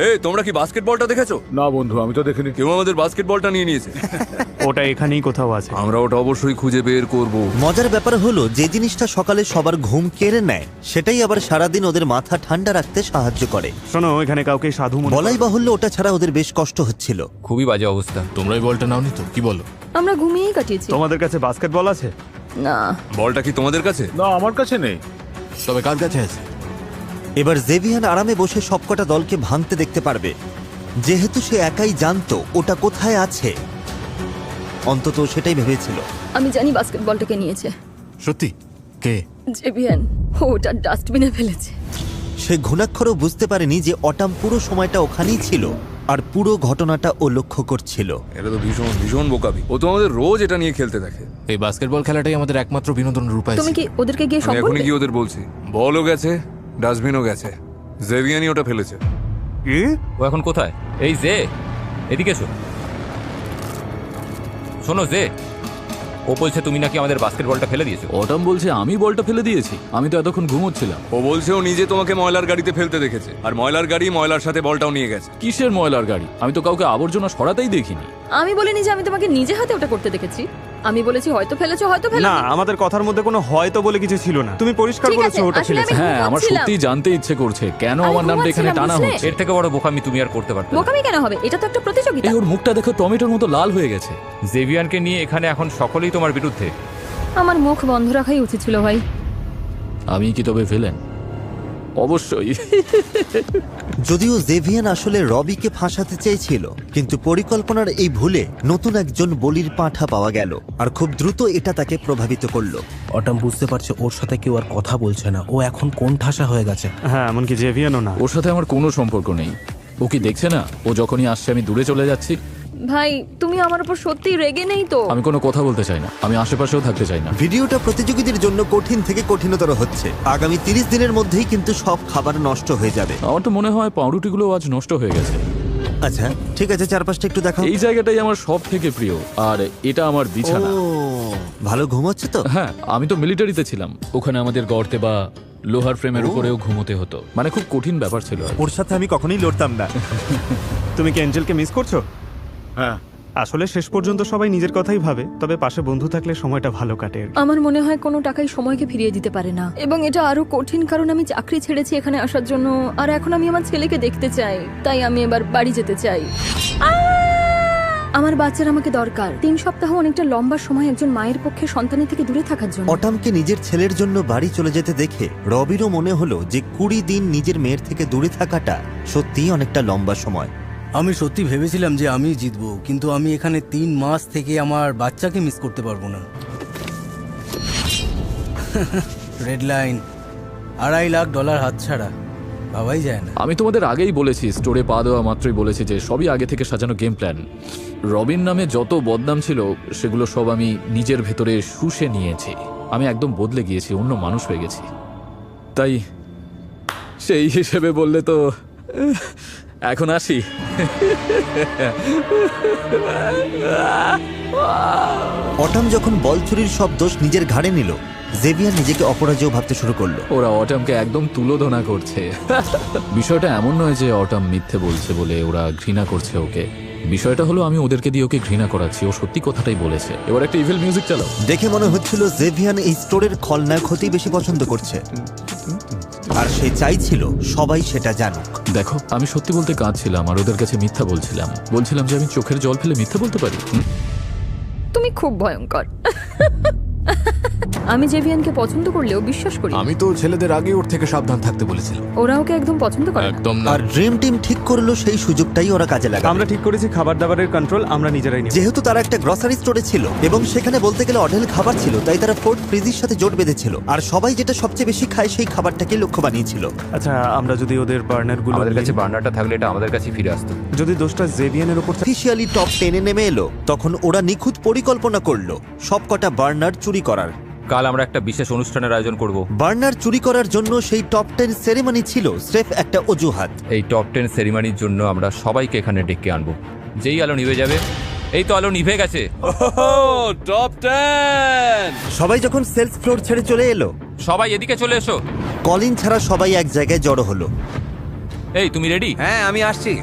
S11: এই, তোমরা কি বাস্কেটবলটা দেখেছো?
S2: না বন্ধু, আমি তো দেখিনি।
S11: কেউ আমাদের বাস্কেটবলটা নিয়ে নিয়েছে।
S4: ওটা এখানেই কোথাও আছে।
S11: আমরা ওটা অবশ্যই খুঁজে বের করব।
S1: মজার ব্যাপার হলো যে জিনিসটা সকালে সবার ঘুম কেড়ে নেয়, সেটাই আবার সারাদিন ওদের মাথা ঠান্ডা রাখতে সাহায্য করে।
S4: শোনো, এখানে কাউকে সাধু মনে
S1: বলাই বাহুল্য ওটা ছাড়া ওদের বেশ কষ্ট হচ্ছিল।
S10: খুবই বাজে অবস্থা।
S8: তোমরা এই বলটা নাওনি তো? কি বলো?
S5: আমরা ঘুমিয়েই কাটিয়েছি।
S4: তোমাদের কাছে বাস্কেটবল আছে?
S5: না।
S11: বলটা কি তোমাদের কাছে?
S2: না, আমার কাছে নেই।
S8: তবে কার কাছে আছে?
S1: এবার জেভিয়ান আরামে বসে সবকটা দলকে ভাঙতে দেখতে পারবে, যেহেতু সে একাই জানতো ওটা কোথায় আছে। অন্তত সেটাই ভেবেছিল।
S5: আমি জানি বাস্কেটবলটাকে নিয়েছে।
S8: সত্যি? কে?
S5: জেভিয়ান, ও ওটা ডাস্টবিনে ফেলেছে।
S1: সে ঘুণাক্ষরও বুঝতে পারেনি যে অটাম পুরো সময়টা ওখানেই ছিল আর পুরো ঘটনাটা ও লক্ষ্য করছিল।
S11: এটা তো ভীষণ ভীষণ বোকামি। ও তো আমাদের রোজ এটা নিয়ে খেলতে দেখে।
S8: এই বাস্কেটবল খেলাটাই আমাদের একমাত্র বিনোদনের উপায়।
S5: তুমি কি ওদেরকে গিয়ে সব
S11: আমি এখনই
S5: বলবে?
S11: গিয়ে ওদের বলছি। বলও গেছে, ডাস্টবিনও গেছে, জেভিয়ানি ওটা ফেলেছে।
S4: কি?
S10: ও এখন কোথায়? এই জে, এদিকে এসো। শোনো জে, ও বলছে তুমি নাকি আমাদের বাস্কেটবলটা ফেলে দিয়েছো।
S7: অটাম বলছে আমি বলটা ফেলে দিয়েছি, আমি তো এতক্ষণ ঘুমোচ্ছিলাম।
S11: ও বলছে ও নিজে তোমাকে ময়লার গাড়িতে ফেলতে দেখেছে, আর ময়লার গাড়ি ময়লার সাথে বলটাও নিয়ে গেছে।
S7: কিসের ময়লার গাড়ি? আমি তো কাউকে আবর্জনা সরাতেই দেখিনি।
S5: আমি বলিনি যে আমি তোমাকে নিজে হাতে ওটা করতে দেখেছি। আমি বলেছি হয়তো ফেলেছো, হয়তো
S4: না,
S5: ফেলোনি।
S4: আমাদের কথার মধ্যে কোনো হয়তো বলে কিছু ছিল না। তুমি পরিষ্কার
S5: ঠিক
S4: বলেছো
S5: আছে,
S4: ওটা
S5: আসলে
S4: ফেলেছে।
S5: আমি
S7: হ্যাঁ, আমার
S5: ঘুমাচ্ছিলাম।
S7: সত্যি জানতে ইচ্ছে করছে কেন
S5: আমি
S7: আমার নামটা এখানে
S5: ঘুমাচ্ছিলাম,
S7: টানা
S5: বুঝলে?
S7: হচ্ছে।
S10: এর থেকে বড় বোকামি তুমি আর করতে পারতে না।
S5: বোকামি কেন হবে? এটা তো একটা প্রতিযোগিতা।
S7: এই ওর মুখটা দেখো, টমেটোর মতো লাল হয়ে গেছে।
S10: জেভিয়ানকে নিয়ে এখানে এখন সকলেই তোমার বিরুদ্ধে।
S5: আমার মুখ বন্ধ রাখাই উচিত ছিল ভাই।
S7: আমি কি তবে ভিলেন? অবশ্যই।
S1: যদিও জেভিয়ান আসলে রবিকে ফাঁসাতে চেয়েছিল, কিন্তু পরিকল্পনার এই ভুলে নতুন একজন বলির পাঁঠা পাওয়া গেল, আর খুব দ্রুত এটা তাকে প্রভাবিত করলো।
S3: অটাম বুঝতে পারছে ওর সাথে কেউ আর কথা বলছে না, ও এখন কোন ঠাসা হয়ে গেছে।
S4: হ্যাঁ, এমনকি জেভিয়ানও না।
S7: ওর সাথে আমার কোনো সম্পর্ক নেই। ও কি দেখছে না ও যখনই আসছে আমি দূরে চলে যাচ্ছি?
S5: ভাই, তুমি আমার উপর সত্যি রেগে নেই তো?
S7: আমি কোনো কথা বলতে চাই না, আমি আশেপাশেও থাকতে চাই না।
S1: ভিডিওটা প্রতিযোগীদের জন্য কঠিন থেকে কঠিনতর হচ্ছে। আগামী 30 দিনের মধ্যেই কিন্তু সব খাবার নষ্ট হয়ে যাবে।
S7: আমার তো মনে হয় পাউরুটিগুলো আজ নষ্ট হয়ে গেছে।
S1: আচ্ছা ঠিক আছে, চারপাশটা একটু দেখাও।
S7: এই জায়গাটাই আমার সব থেকে প্রিয়, আর এটা আমার বিছানা।
S1: ও, ভালো ঘুম হচ্ছে তো?
S7: হ্যাঁ, আমি তো মিলিটারিতে ছিলাম, ওখানে আমাদের গর্তে বা লোহার ফ্রেমের উপরেও ঘুমোতে হতো। মানে খুব কঠিন ব্যাপার ছিল।
S4: ওর সাথে আমি কখনোই লড়তাম না। তুমি কি অ্যাঞ্জেলকে মিস করছো?
S2: হ্যাঁ,
S4: আসলে শেষ পর্যন্ত সবাই নিজের কথাই ভাবে, তবে পাশে বন্ধু থাকলে সময়টা ভালো কাটে।
S5: আমার মনে হয় কোনো টাকাই সময়কে ফিরিয়ে দিতে পারে না, এবং এটা আরো কঠিন কারণ আমি চাকরি ছেড়েছি এখানে আসার জন্য, আর এখন আমি আমার ছেলেকে দেখতে চাই, তাই আমি এবার বাড়ি যেতে চাই। আমার বাচ্চার আমাকে দরকার। 3 সপ্তাহ অনেকটা লম্বা সময় একজন মায়ের পক্ষে সন্তানের থেকে দূরে থাকার জন্য।
S1: অটামকে নিজের ছেলের জন্য বাড়ি চলে যেতে দেখে রবিরও মনে হলো যে 20 দিন নিজের মেয়ের থেকে দূরে থাকাটা সত্যিই অনেকটা লম্বা সময়।
S6: আমি সত্যি ভেবেছিলাম যে আমি জিতবো, কিন্তু আমি এখানে 3 মাস থেকে আমার বাচ্চাকে মিস করতে পারবো না। রেড লাইন, $2.5 লাখ হাতছাড়া, ভাবাই যায় না।
S7: আমি তোমাদের আগেই বলেছি, স্টোরে পা দেওয়া মাত্রই বলেছি যে সবই আগে থেকে সাজানো গেম প্ল্যান। রবিন নামে যত বদনাম ছিল সেগুলো সব আমি নিজের ভেতরে শুষে নিয়েছি। আমি একদম বদলে গিয়েছি, অন্য মানুষ হয়ে গেছি। তাই সেই হিসেবে বললে তো এখন আসি।
S1: অটাম যখন বল চুরির সব দোষ নিজের ঘাড়ে নিল, জেভিয়ার নিজেকে অপরাজেয় ভাবতে শুরু করলো।
S7: ওরা অটামকে একদম তুলোধনা করছে। বিষয়টা এমন নয় যে অটাম মিথ্যে বলছে বলে ওরা ঘৃণা করছে ওকে। বিষয়টা হলো আমি ওদেরকে দিয়ে ওকে ঘৃণা করাচ্ছি। ও সত্যি কথাটাই বলেছে। এবার একটা ইভিল মিউজিক চালাও।
S1: দেখে মনে হচ্ছিল জেভিয়ান এই স্টোরের খলনায়ক হতেই বেশি পছন্দ করছে, আর সে চাইছিল সবাই সেটা জানুক।
S7: দেখো, আমি সত্যি বলতে কাঁদছিলাম আর ওদের কাছে মিথ্যা বলছিলাম যে আমি চোখের জল ফেলে মিথ্যা বলতে পারি।
S5: তুমি খুব ভয়ঙ্কর। আমি জেভিয়ানকে পছন্দ করলেও বিশ্বাস করি।
S8: আমি তো ছেলেদের আগে ওর থেকে সাবধান থাকতে বলেছিলাম।
S5: ওরা ওকে একদম পছন্দ করে না।
S8: একদম না।
S1: আর ড্রিম টিম ঠিক করলো সেই সুযোগটাই ওরা কাজে লাগাবে।
S4: আমরা ঠিক করেছি খাবার দাবারের কন্ট্রোল আমরা নিজেরাই নেব।
S1: যেহেতু তারা একটা গ্রসারি স্টোরে ছিল এবং সেখানে বলতে গেলে অঢেল খাবার ছিল, তাই তারা ফোর্ট ফ্রিজের সাথে জোট বেঁধেছিল, আর সবাই যেটা সবচেয়ে বেশি খায় সেই খাবারটাকে লক্ষ্য বানিয়েছিল।
S4: আচ্ছা, আমরা যদি ওদের বার্নারগুলো
S10: আমাদের কাছে বার্নারটা থাকলে এটা আমাদের কাছে ফিরে আসতো।
S4: যদি দোষটা জেভিয়ানের উপর
S1: অফিসিয়ালি টপ 10-এ নেমে এলো, তখন ওরা নিখুঁত পরিকল্পনা করলো সবকটা বার্নার চুরি করার।
S10: কাল আমরা একটা বিশেষ অনুষ্ঠানের আয়োজন করব।
S1: বার্নার চুরি করার জন্য সেই টপ 10 সেরেমনি ছিল স্রেফ একটা অজুহাত।
S10: এই টপ 10 সেরিমনির জন্য আমরা সবাইকে এখানে ডেকে আনবো। যেই আলো নিভে যাবে, এই তো আলো নিভে গেছে।
S11: টপ 10!
S1: সবাই যখন সেলস ফ্লোর ছেড়ে চলে এলো,
S10: সবাই এদিকে চলে এসো।
S1: কলিন ছাড়া সবাই এক জায়গায় জড়ো হলো।
S10: এই তুমি রেডি?
S12: হ্যাঁ, আমি আসছি।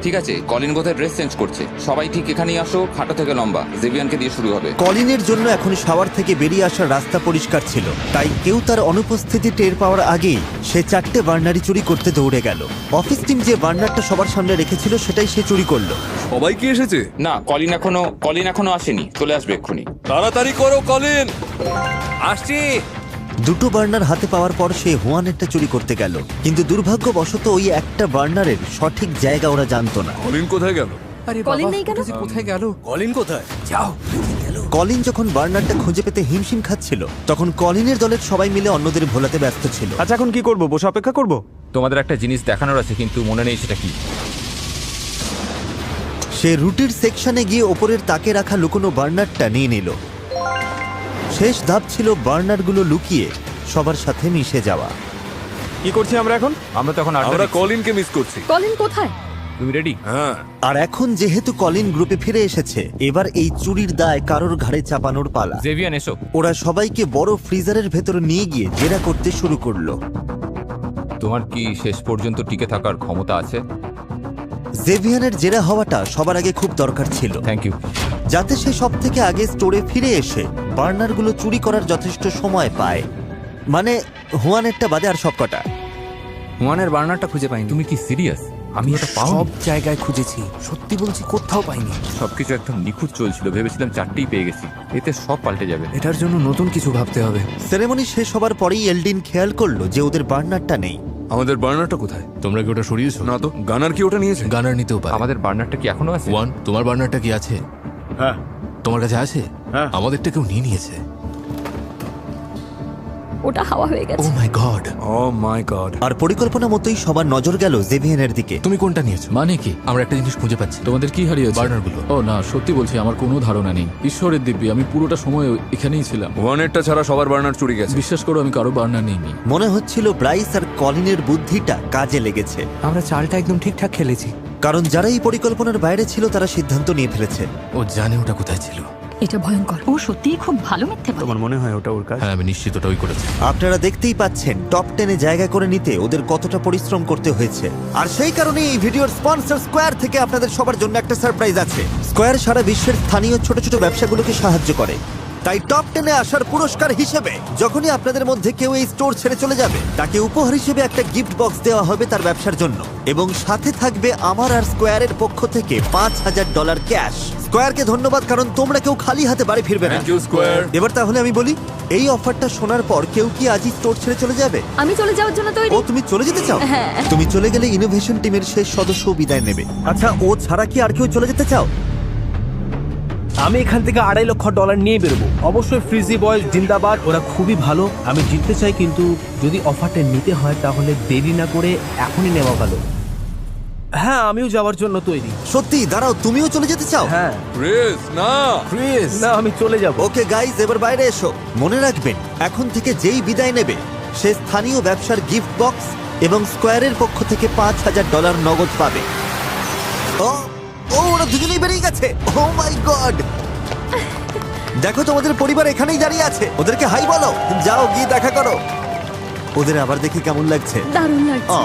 S12: ঠিক আছে, কলিন বোধহয় ড্রেস চেঞ্জ করছে। সবাই ঠিক এখানেই আসো, খাটো থেকে লম্বা। জেভিয়ানকে দিয়ে শুরু হবে।
S1: কলিনের জন্য এখন শাওয়ার থেকে বেরিয়ে আসার রাস্তা পরিষ্কার ছিল, তাই কেউ তার অনুপস্থিতি টের পাওয়ার আগেই সে 4টে বার্নারই চুরি করতে দৌড়ে গেল। অফিস টিম যে বার্নারটা সবার সামনে রেখেছিল সেটাই সে চুরি করলো।
S11: সবাই কি এসেছে?
S12: না, কলিন এখনো আসেনি, চলে আসবে এক্ষুনি।
S11: তাড়াতাড়ি করো কলিন।
S12: আসছি।
S1: দুটো বার্নার হাতে পাওয়ার পর সে হুয়ানেরটা চুরি করতে গেল, কিন্তু দুর্ভাগ্যবশত ওই একটা বার্নারের সঠিক জায়গা ওরা জানতো না।
S11: কলিন কোথায় গেল?
S5: কলিন নেই কেন?
S8: কোথায় গেল?
S6: কলিন কোথায়? যাও।
S1: কলিন যখন বার্নারটা খুঁজে পেতে হিমশিম খাচ্ছিল, তখন কলিনের দলের সবাই মিলে অন্যদের ভোলাতে ব্যস্ত ছিল।
S4: আচ্ছা এখন কি করব? বসে অপেক্ষা করব?
S10: তোমাদের একটা জিনিস দেখানোর আছে, কিন্তু মনে নেই সেটা কি।
S1: সে রুটির সেকশনে গিয়ে ওপরের তাকে রাখা লুকোনো বার্নারটা নিয়ে নিল। শেষ ধাপ ছিল বার্নারগুলো লুকিয়ে সবার সাথে মিশে যাওয়া।
S4: কি করছি আমরা এখন?
S10: আমরা তখন
S11: আমরা কলিনকে মিস করছি।
S5: কলিন কোথায়?
S10: তুমি রেডি?
S11: হ্যাঁ,
S1: আর এখন যেহেতু কলিন গ্রুপে ফিরে এসেছে, এবার এই চুরির দায় কারোর ঘাড়ে চাপানোর পালা।
S10: জেভিয়ান এসো।
S1: ওরা সবাইকে বড় ফ্রিজারের ভেতর নিয়ে গিয়ে জেরা করতে শুরু করলো।
S10: তোমার কি শেষ পর্যন্ত টিকে থাকার ক্ষমতা আছে?
S1: জেভিয়ানের জেরা হওয়াটা সবার আগে খুব দরকার ছিল,
S10: থ্যাংক ইউ।
S1: যাতে সে সব থেকে আগে স্টোরে ফিরে এসে বার্নারগুলো চুরি করার যথেষ্ট সময় পায়। মানে হুয়ানেরটা বাদে আর সবকটা।
S13: হুয়ানের বার্নারটা খুঁজে পাইনি।
S10: তুমি কি সিরিয়াস? আমি ওটা পাও
S13: সব জায়গায় খুঁজেছি, সত্যি বলছি কোথাও পাইনি।
S10: সবকিছু একদম নিখুঁত চলছিল, ভেবেছিলাম 4টেই পেয়ে গেছি। এতে সব পাল্টে যাবে।
S13: এটার জন্য নতুন কিছু ভাবতে হবে।
S1: সেরেমনি শেষ হবার পরেই এলডিন খেয়াল করলো যে ওদের বার্নারটা নেই।
S11: আমাদের বার্নারটা কোথায়?
S8: তোমরা কি ওটা সরিয়েছো?
S11: না তো, গানার কি ওটা নিয়েছে?
S8: গানার নিতেও পারে।
S10: আমাদের বার্নারটা কি এখনো আছে?
S8: ওয়ান, তোমার বার্নারটা কি আছে?
S2: হ্যাঁ
S8: তোমার কাছে আছে?
S2: হ্যাঁ।
S8: আমাদেরটা কেউ নিয়ে নিয়েছে।
S5: ওটা হাওয়া হয়ে
S8: ও
S5: গেছে।
S8: মাই গড।
S11: ও মাই গড।
S1: আর পরিকল্পনা মতোই সবার নজর গেল জেভিয়ানের দিকে।
S8: তুমি কোনটা নিয়েছো?
S7: মানে কি?
S8: আমরা একটা জিনিস খুঁজে পাচ্ছি।
S7: তোমাদের কি হারিয়েছে?
S8: বার্নারগুলো।
S7: ও না, সত্যি বলছি আমার কোনো ধারণা নেই। ঈশ্বরের দিব্যি, আমি পুরোটা সময় এখানেই ছিলাম।
S11: ওয়ানেরটা ছাড়া সবার বার্নার চুরি গেছে।
S7: বিশ্বাস করো আমি কারো বার্নার নিইনি।
S1: মনে হচ্ছিল ব্রাইস আর কলিনের বুদ্ধিটা কাজে লেগেছে,
S13: আমরা চালটা একদম ঠিকঠাক খেলেছি।
S1: কারণ যারা এই পরিকল্পনার বাইরে ছিল তারা সিদ্ধান্ত নিয়ে ফেলেছে।
S8: ও জানে ওটা কোথায় ছিল।
S5: এটা ভয়ঙ্কর। ও সত্যিই খুব ভালো মিথ্যে বলে।
S4: তোমার মনে হয় ওটা ওর কাজ?
S8: হ্যাঁ, আমি নিশ্চিত ওটা ওই করেছে।
S1: আপনারা দেখতেই পাচ্ছেন টপ 10-এ জায়গা করে নিতে ওদের কতটা পরিশ্রম করতে হয়েছে। আর সেই কারণে এই ভিডিওর স্পন্সর স্কোয়ার থেকে আপনাদের সবার জন্য একটা সারপ্রাইজ আছে। স্কোয়ার সারা বিশ্বের স্থানীয় ছোট ছোট ব্যবসাগুলোকে সাহায্য করে। তাই টপ 10-এ আসার পুরস্কার হিসেবে যখনই আপনাদের মধ্যে কেউ এই স্টোর ছেড়ে চলে যাবে, তাকে উপহার হিসেবে একটা গিফট বক্স দেওয়া হবে তার ব্যবসার জন্য, এবং সাথে থাকবে আমার আর স্কোয়ারের পক্ষ থেকে $5,000 ক্যাশ। স্কোয়ারকে ধন্যবাদ, কারণ তোমরা কেউ খালি হাতে বাড়ি ফিরবে না।
S11: Thank you square.
S1: এবার তাহলে আমি বলি, এই অফারটা শোনার পর কেউ কি আজই স্টোর ছেড়ে চলে যাবে?
S5: আমি চলে যাওয়ার জন্য তৈরি।
S1: ও, তুমি চলে যেতে চাও?
S5: হ্যাঁ।
S1: তুমি চলে গেলে ইনোভেশন টিমের শেষ সদস্য বিদায় নেবে। আচ্ছা, ও ছাড়া কি আর কেউ চলে যেতে চাও?
S3: আমি এখান থেকে $2.5 লক্ষ নিয়ে বেরোবো। অবশ্যই ফ্রিজি বয়েজ জিন্দাবাদ, ওরা খুবই ভালো। আমি জিততে চাই, কিন্তু যদি অফারটা নিতে হয় তাহলে দেরি না করে এখনই নেওয়া ভালো। হ্যাঁ, আমিও যাওয়ার জন্য তৈরি।
S1: সত্যি? দাঁড়াও, তুমিও চলে যেতে চাও?
S3: হ্যাঁ।
S11: ক্রিস, না।
S3: ক্রিস, না, আমি চলে যাব।
S1: ওকে গাইজ, এবার বাইরে এসো। মনে রাখবেন, এখন থেকে যেই বিদায় নেবে সে স্থানীয় ব্যবসার গিফট বক্স এবং স্কোয়ারের পক্ষ থেকে $5,000 নগদ পাবে। ও ও, ওরা দুজনেই বেরিয়ে গেছে। ও মাই গড! দেখো, তোমাদের পরিবার এখানেই দাঁড়িয়ে আছে। ওদেরকে হাই বলো। যাও গিয়ে দেখা করো। ওদের আবার দেখে কেমন লাগছে?
S5: দারুণ লাগছে।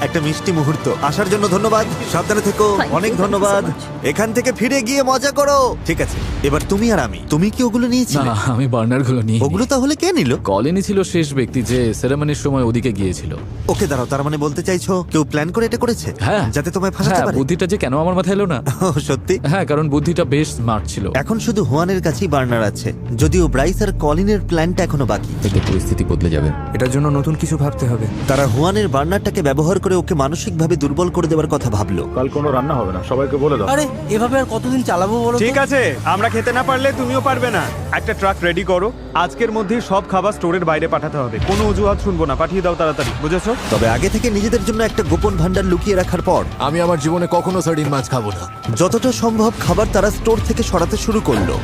S1: একটা মিষ্টি মুহূর্ত। আসার জন্য ধন্যবাদ, সাবধানে থেকো।
S5: Thank you,
S1: অনেক
S5: thank you so
S1: ধন্যবাদ।
S5: much.
S1: এখান থেকে ফিরে গিয়ে মজা করো। ঠিক আছে, এবার তুমি আর আমি। তুমি কি ওগুলো নিয়েছিলে?
S7: না, আমি বার্নারগুলো নিয়ে
S1: ওগুলো তাহলে কে নিল?
S7: কলিনই ছিল শেষ ব্যক্তি যে সেরেমনির সময় ওদিকে গিয়েছিল।
S1: ওকে দাঁড়াও, তার মানে বলতে চাইছো কেউ প্ল্যান করে এটা করেছে?
S7: হ্যাঁ,
S1: যাতে তোমায় ফাঁসাতে
S7: হ্যাঁ,
S1: পারে।
S7: বুদ্ধিটা যে কেন আমার মাথায় এলো না।
S1: ও, সত্যি?
S7: হ্যাঁ, কারণ বুদ্ধিটা বেশ স্মার্ট ছিল।
S1: এখন শুধু হুয়ানের কাছেই বার্নার আছে, যদিও ব্রাইস আর কলিনের প্ল্যানটা এখনো বাকি।
S7: এতে পরিস্থিতি বদলে যাবে।
S13: এটার জন্য নতুন কিছু ভাবতে হবে।
S1: তারা হুয়ানের বার্নারটাকে ব্যবহার করে ওকে মানসিকভাবে দুর্বল করে দেওয়ার কথা ভাবলো।
S2: কাল কোনো রান্না হবে না, সবাইকে বলে দাও।
S6: আরে এভাবে আর কতদিন চালাবো বলো তো?
S4: ঠিক আছে, আমরা খেতে না পারলে তুমিও পারবে না। একটা ট্রাক রেডি করো, আজকের মধ্যেই সব খাবার স্টোরের বাইরে পাঠাতে হবে। কোনো অজুহাত শুনবো না, পাঠিয়ে দাও তাড়াতাড়ি, বুঝেছো?
S1: তবে আগে থেকে নিজেদের জন্য একটা গোপন ভান্ডার লুকিয়ে রাখার পর
S8: আমি আমার জীবনে কখনো সার্ডিন মাছ খাবো না।
S1: যতটা সম্ভব খাবার তারা স্টোর থেকে সরাতে শুরু করলো।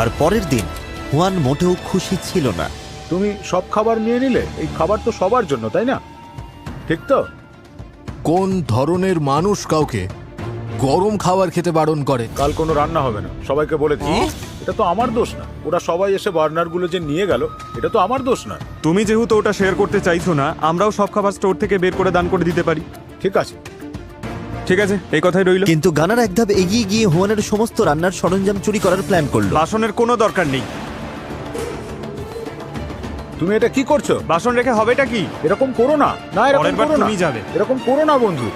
S1: আর পরের দিন হুয়ান মোটেও খুশি ছিল না।
S2: তুমি সব খাবার নিয়ে নিলে? এই খাবার তো সবার জন্য, তাই না? ঠিক তো?
S8: কোন ধরনের মানুষ কাউকে গরম খাবার খেতে বারণ করে?
S2: কাল কোনো রান্না হবে না, সবাইকে বলে দিই। এটা তো আমার দোষ না। ওরা সবাই এসে বার্নার গুলো যে নিয়ে গেল, এটা তো আমার দোষ না।
S4: তুমি যেহেতু ওটা শেয়ার করতে চাইছো না, আমরাও সব খাবার স্টোর থেকে বের করে দান করে দিতে পারি।
S2: ঠিক আছে,
S4: ঠিক আছে, এই কথাই রইল।
S1: কিন্তু গানার এক ধাপ এগিয়ে গিয়ে হুয়ানের সমস্ত রান্নার সরঞ্জাম চুরি করার প্ল্যান করলো।
S4: বাসনের কোনো দরকার নেই।
S2: তুমি এটা কি করছো?
S4: বাসন রেখে হবেটা কি?
S2: এরকম করো না। না, এরকম
S4: পরের বার
S2: করো না।
S4: তুমি যাবে।
S2: এরকম করো না বন্ধু।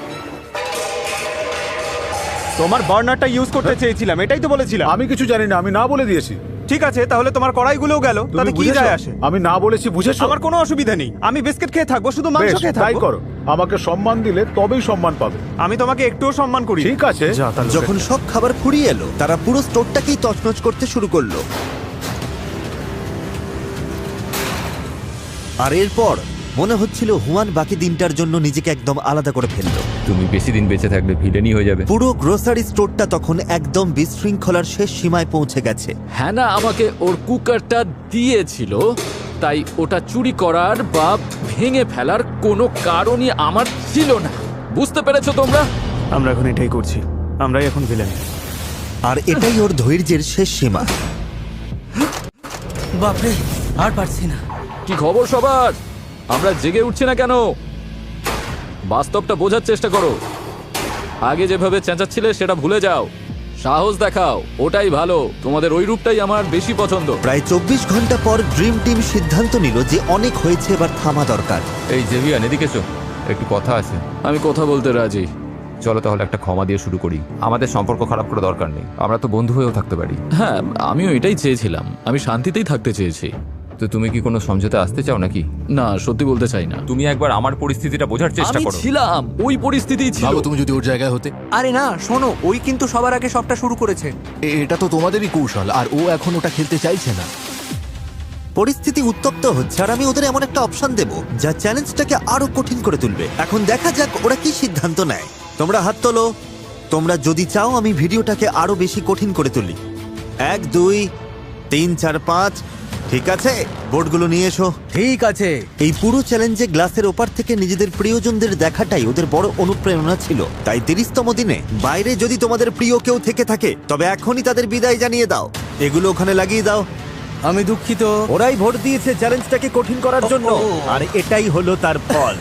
S4: তোমার বার্নারটা ইউজ করতে চেয়েছিলাম, এটাই তো বলেছিলাম।
S2: আমি কিছু জানি না, আমি না বলে দিয়েছি।
S4: ঠিক আছে, তাহলে তোমার কড়াইগুলোও গেল,
S2: তুমি
S4: তাতে কি
S2: বুঝেছো?
S4: যায় আসে?
S2: আমি না বলেছি, বুঝেছো?
S4: আমার কোনো অসুবিধা নেই, আমি বিস্কিট খেয়ে থাকবো, শুধু মাংস
S2: বেশ,
S4: খেয়ে
S2: তাই
S4: থাকবো।
S2: করো। আমাকে সম্মান দিলে তবেই সম্মান পাবে।
S4: আমি তোমাকে একটুও সম্মান করি।
S2: ঠিক আছে।
S4: যা, তাহলে
S1: যখন সব খাবার ফুরিয়ে এলো তারা পুরো স্টোরটাকেই তছনছ করতে শুরু করলো। আর এরপর মনে হচ্ছিল হুয়ান বাকি দিনটার জন্য নিজেকে একদম আলাদা করে ফেললো।
S10: তুমি বেশি দিন বেঁচে থাকলে ভিলেনই হয়ে যাবে।
S1: পুরো গ্রোসারি স্টোরটা তখন একদম বিশৃঙ্খলার শেষ সীমায় পৌঁছে গেছে।
S7: হ্যানা আমাকে ওর কুকারটা দিয়েছিল, তাই ওটা চুরি করার বা ভেঙে ফেলার কোনো কারণই আমার ছিল না। বুঝতে পেরেছো তোমরা?
S4: আমরা এখন এটাই করছি, আমরাই এখন ভিলেন।
S1: আর এটাই ওর ধৈর্যের শেষ সীমা।
S6: বাপরে, আর পারছি না।
S7: কি খবর সবার? আমরা জেগে উঠছি না কেন? বাস্তবটা বোঝার চেষ্টা করো। আগে যেভাবে চেঁচাচ্ছিলে সেটা ভুলে যাও, সাহস দেখাও, ওটাই ভালো। তোমাদের ওই রূপটাই আমার বেশি পছন্দ।
S1: প্রায় 24 ঘন্টা পর ড্রিম টিম সিদ্ধান্ত নিল যে অনেক হয়েছে, এবার থামা দরকার।
S10: এই জেভিয়ান, এদিকে এসো, একটু কথা আছে।
S7: আমি কথা বলতে রাজি।
S10: চলো তাহলে একটা ক্ষমা দিয়ে শুরু করি। আমাদের সম্পর্ক খারাপ করা দরকার নেই, আমরা তো বন্ধু হয়েও থাকতে পারি।
S7: হ্যাঁ, আমিও এটাই চেয়েছিলাম। আমি শান্তিতেই থাকতে চেয়েছি।
S10: তো তুমি কি কোনো সমঝোতা আসতে চাও নাকি?
S7: না, সত্যি বলতে চাই না।
S10: তুমি একবার আমার পরিস্থিতিটা বোঝার চেষ্টা
S7: আমি
S10: করো।
S7: ছিলাম ওই পরিস্থিতিই ছিল।
S8: ভাবো তুমি যদি ওর জায়গায় হতে।
S13: আরে না, শোনো, ওই কিন্তু সবার আগে সবটা শুরু করেছে।
S8: এটা তো তোমাদেরই কৌশল, আর ও এখন ওটা খেলতে চাইছে না।
S1: পরিস্থিতি উত্তপ্ত হচ্ছে আর আমি ওদের এমন একটা অপশন দেব যা চ্যালেঞ্জটাকে আরো কঠিন করে তুলবে। এখন দেখা যাক ওরা কি সিদ্ধান্ত নেয়। তোমরা হাত তোলো, তোমরা যদি চাও আমি ভিডিওটাকে আরো বেশি কঠিন করে তুলি। 1 2 3 4 5। ঠিক আছে, বোর্ডগুলো নিয়ে এসো।
S6: ঠিক আছে।
S1: এই পুরো চ্যালেঞ্জে গ্লাসের ওপার থেকে নিজেদের প্রিয়জনদের দেখাটাই ওদের বড় অনুপ্রেরণা ছিল। তাই 30তম দিনে বাইরে যদি তোমাদের প্রিয় কেউ থেকে থাকে তবে এখনই তাদের বিদায় জানিয়ে দাও। এগুলো ওখানে লাগিয়ে দাও।
S6: আমি দুঃখিত।
S3: ওরাই ভোট দিয়েছে চ্যালেঞ্জটাকে কঠিন করার জন্য, আর এটাই হলো তার ফল।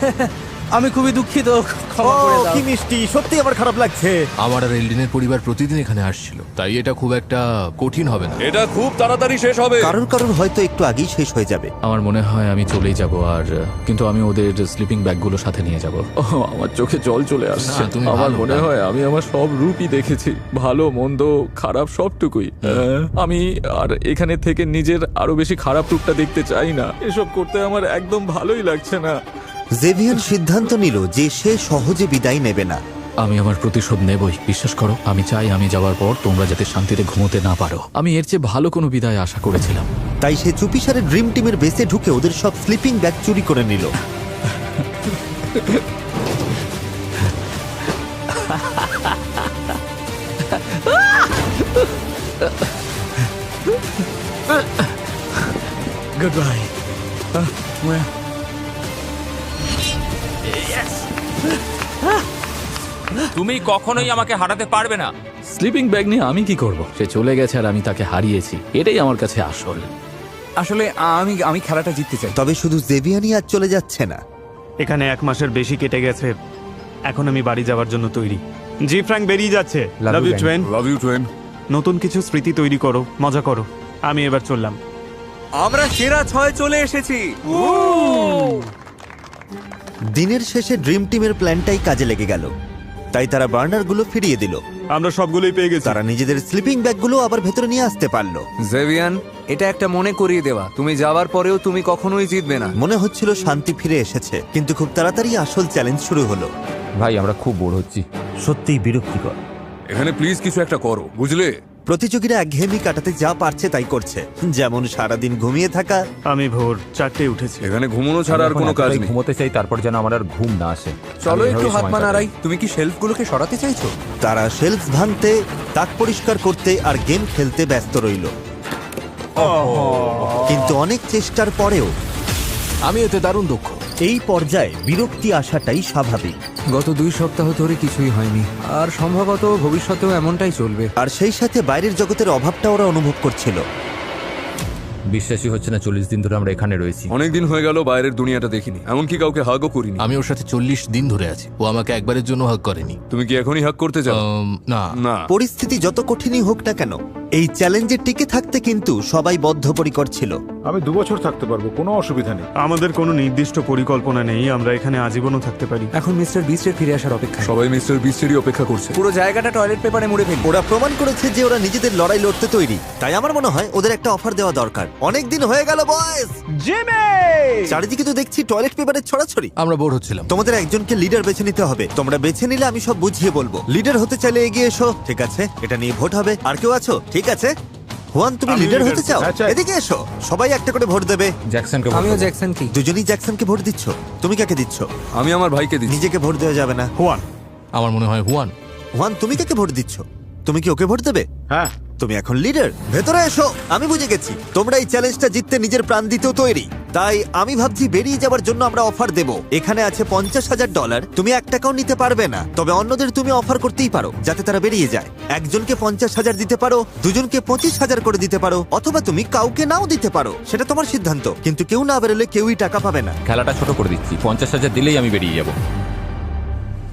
S6: আমি খুবই দুঃখিত, ক্ষমা করে দাও।
S3: কি মিষ্টি, সত্যি আমার খারাপ লাগছে।
S8: আমার আর এলডিনের পরিবার প্রতিদিন এখানে আসছিল, তাই এটা খুব একটা কঠিন হবে না।
S11: এটা খুব তাড়াতাড়ি শেষ হবে।
S1: কারোর হয়তো একটু আগেই শেষ হয়ে যাবে।
S7: আমার মনে হয় আমি চলেই যাব, আর কিন্তু আমি ওদের স্লিপিং ব্যাগগুলো সাথে নিয়ে যাব। আমার চোখে জল চলে আসছে।
S8: না, তুমি
S7: আমার
S8: ভালো
S7: মনে
S8: না।
S7: হয় আমি আমার সব রূপই দেখেছি, ভালো মন্দ খারাপ সবটুকুই। আমি আর এখানে থেকে নিজের আরো বেশি খারাপ রূপটা দেখতে চাই না। এসব করতে আমার একদম ভালোই লাগছে না।
S1: জেভিয়ান সিদ্ধান্ত নিল যে সে সহজে বিদায় নেবে না।
S7: আমি আমার প্রতিশোধ নেবই, বিশ্বাস করো। আমি চাই আমি যাওয়ার পর তোমরা যাতে শান্তিতে ঘুমোতে না পারো। আমি এর চেয়ে ভালো কোনো বিদায় আশা করেছিলাম।
S1: তাই সে চুপিসারে ড্রিম টিমের বেসে ঢুকে ওদের সব স্লিপিং ব্যাগ চুরি করে নিল।
S3: Good bye.
S12: তুমি কখনোই আমাকে হারাতে পারবে না।
S7: স্লিপিং ব্যাগ নিয়ে আমি কি করব? সে চলে গেছে আর আমি তাকে হারিয়েছি, এটাই আমার কাছে আসল।
S13: আসলে আমি খেলাটা জিততে চাই।
S1: তবে শুধু জেভিয়ানই আজ চলে যাচ্ছে না।
S4: এখানে 1 মাসের বেশি কেটে গেছে, এখন আমি বাড়ি যাওয়ার জন্য তৈরি। জি ফ্র্যাঙ্ক বেরিয়ে যাচ্ছে। লাভ ইউ টুয়েন।
S11: লাভ ইউ টুয়েন।
S4: নতুন কিছু স্মৃতি তৈরি করো, মজা করো। আমি এবার চললাম।
S13: আমরা সেরা 6 চলে এসেছি।
S1: দিনের শেষে ড্রিম টিমের প্ল্যানটাই কাজে লেগে গেল। তাই তারা বার্নারগুলো ফিরিয়ে দিল।
S4: আমরা সবগুলোই পেয়ে গেছি।
S1: তারা নিজেদের স্লিপিং ব্যাগগুলো আবার ভেতরে নিয়ে আসতে পারলো।
S13: জেভিয়ান, এটা একটা মনে করিয়ে দেওয়া, তুমি যাওয়ার পরেও তুমি কখনোই জিতবে না।
S1: মনে হচ্ছিল শান্তি ফিরে এসেছে, কিন্তু খুব তাড়াতাড়ি আসল চ্যালেঞ্জ শুরু হলো।
S10: ভাই, আমরা খুব বোর হচ্ছি।
S3: সত্যিই বিরক্তিকর।
S11: এখানে প্লিজ কিছু একটা করো, বুঝলে?
S1: প্রতিযোগীরা একঘেয়েমি কাটাতে যা পারছে তাই করছে, যেমন সারাদিন ঘুমিয়ে থাকা।
S4: আমি ভোর 4টায় উঠেছি।
S11: এখানে ঘুমানো ছাড়া আর কোনো কাজ নেই।
S10: ঘুমোতে চাই, তারপর যেন আমার আর ঘুম না আসে।
S13: চলো
S10: আমি
S13: একটু
S10: এভাবেই
S13: হাত
S10: সময়
S13: পা
S10: কাটাই।
S13: নাড়াই। তুমি কি শেলফগুলোকে সরাতে চাইছো?
S1: তারা শেলফ ভাঙতে, তাক পরিষ্কার করতে আর গেম খেলতে ব্যস্ত রইল। কিন্তু অনেক চেষ্টার পরেও
S8: আমি এতে দারুণ দক্ষ।
S3: এই পর্যায়ে বিরক্তি আসাটাই স্বাভাবিক।
S13: গত 2 সপ্তাহ ধরে কিছুই হয়নি, আর সম্ভবত ভবিষ্যতেও এমনটাই চলবে।
S1: আর সেই সাথে বাইরের জগতের অভাবটা ওরা অনুভব করছিল।
S10: বিশ্বাসই হচ্ছে না 40 দিন ধরে আমরা এখানে রয়েছি।
S11: অনেকদিন হয়ে গেল বাইরের দুনিয়াটা দেখিনি, এমনকি কাউকে হাগও করিনি।
S8: আমি ওর সাথে 40 দিন ধরে আছি, ও আমাকে একবারের জন্য হাগ করেনি।
S11: তুমি কি এখনই হাগ করতে চাও?
S8: না
S11: না।
S1: পরিস্থিতি যত কঠিনই হোক না কেন, এই চ্যালেঞ্জে টিকে থাকতে কিন্তু সবাই বদ্ধপরিকর ছিল।
S2: আমি 2 বছর থাকতে পারবো, কোনো অসুবিধা নেই।
S4: আমাদের কোনো নির্দিষ্ট পরিকল্পনা নেই, আমরা এখানে আজীবনও থাকতে পারি।
S13: এখন মিস্টার বিস্টের ফিরে আসার অপেক্ষা।
S11: সবাই মিস্টার বিস্টেরই অপেক্ষা করছে।
S13: পুরো জায়গাটা টয়লেট পেপারে মুড়ে ফেলি।
S1: ওরা প্রমাণ করেছে যে ওরা নিজেদের লড়াই লড়তে তৈরি, তাই আমার মনে হয় ওদের একটা অফার দেওয়া দরকার। অনেক দিন হয়ে গেল বয়েজ।
S6: জিমি!
S1: চারিদিকে তো দেখছি টয়লেট পেপারের ছড়াছড়ি।
S8: আমরা বোর হচ্ছিলাম।
S1: তোমাদের একজনকে লিডার বেছে নিতে হবে। তোমরা বেছে নিলে আমি সব বুঝিয়ে বলবো। লিডার হতে চাইলে এগিয়ে এসো। ঠিক আছে, এটা নিয়ে ভোট হবে। আর কেউ আছো? ঠিক আছে, হুয়ান তুমি
S4: আমি
S1: লিডার
S4: leader
S1: হতে চাও?
S2: হ্যাঁ, চাই।
S1: এদিকে এসো। সবাই একটা করে ভোট দেবে।
S10: জ্যাকসনকে
S13: আমিও জ্যাকসন কি।
S1: দুজনেই জ্যাকসনকে ভোট দিচ্ছ। তুমি কাকে দিচ্ছ?
S11: আমি আমার ভাইকে দিচ্ছি।
S1: নিজেকে ভোট দেওয়া যাবে না।
S4: হুয়ান।
S8: আমার মনে হয় হুয়ান।
S1: হুয়ান তুমি কাকে ভোট দিচ্ছ? তুমি কি ওকে ভোট দেবে?
S2: হ্যাঁ,
S1: তুমি এখন লিডার। ভেতরে এসো। আমি বুঝে গেছি তোমরা এই চ্যালেঞ্জটা জিততে নিজের প্রাণ দিতেও তৈরি। তাই আমি ভাবছি বেরিয়ে যাবার জন্য আমরা অফার দেব। এখানে আছে $50,000। তুমি 1 টাকাও নিতে পারবে না, তবে অন্যদের তুমি অফার করতেই পারো যাতে তারা বেরিয়ে যায়। একজনকে 50,000 দিতে পারো, দুজনকে 25,000 করে দিতে পারো, অথবা তুমি কাউকে নাও দিতে পারো। সেটা তোমার সিদ্ধান্ত, কিন্তু কেউ না বেরোলে কেউই টাকা পাবে না।
S10: খেলাটা ছোট করে দিচ্ছি, 50,000 দিলেই আমি বেরিয়ে যাব।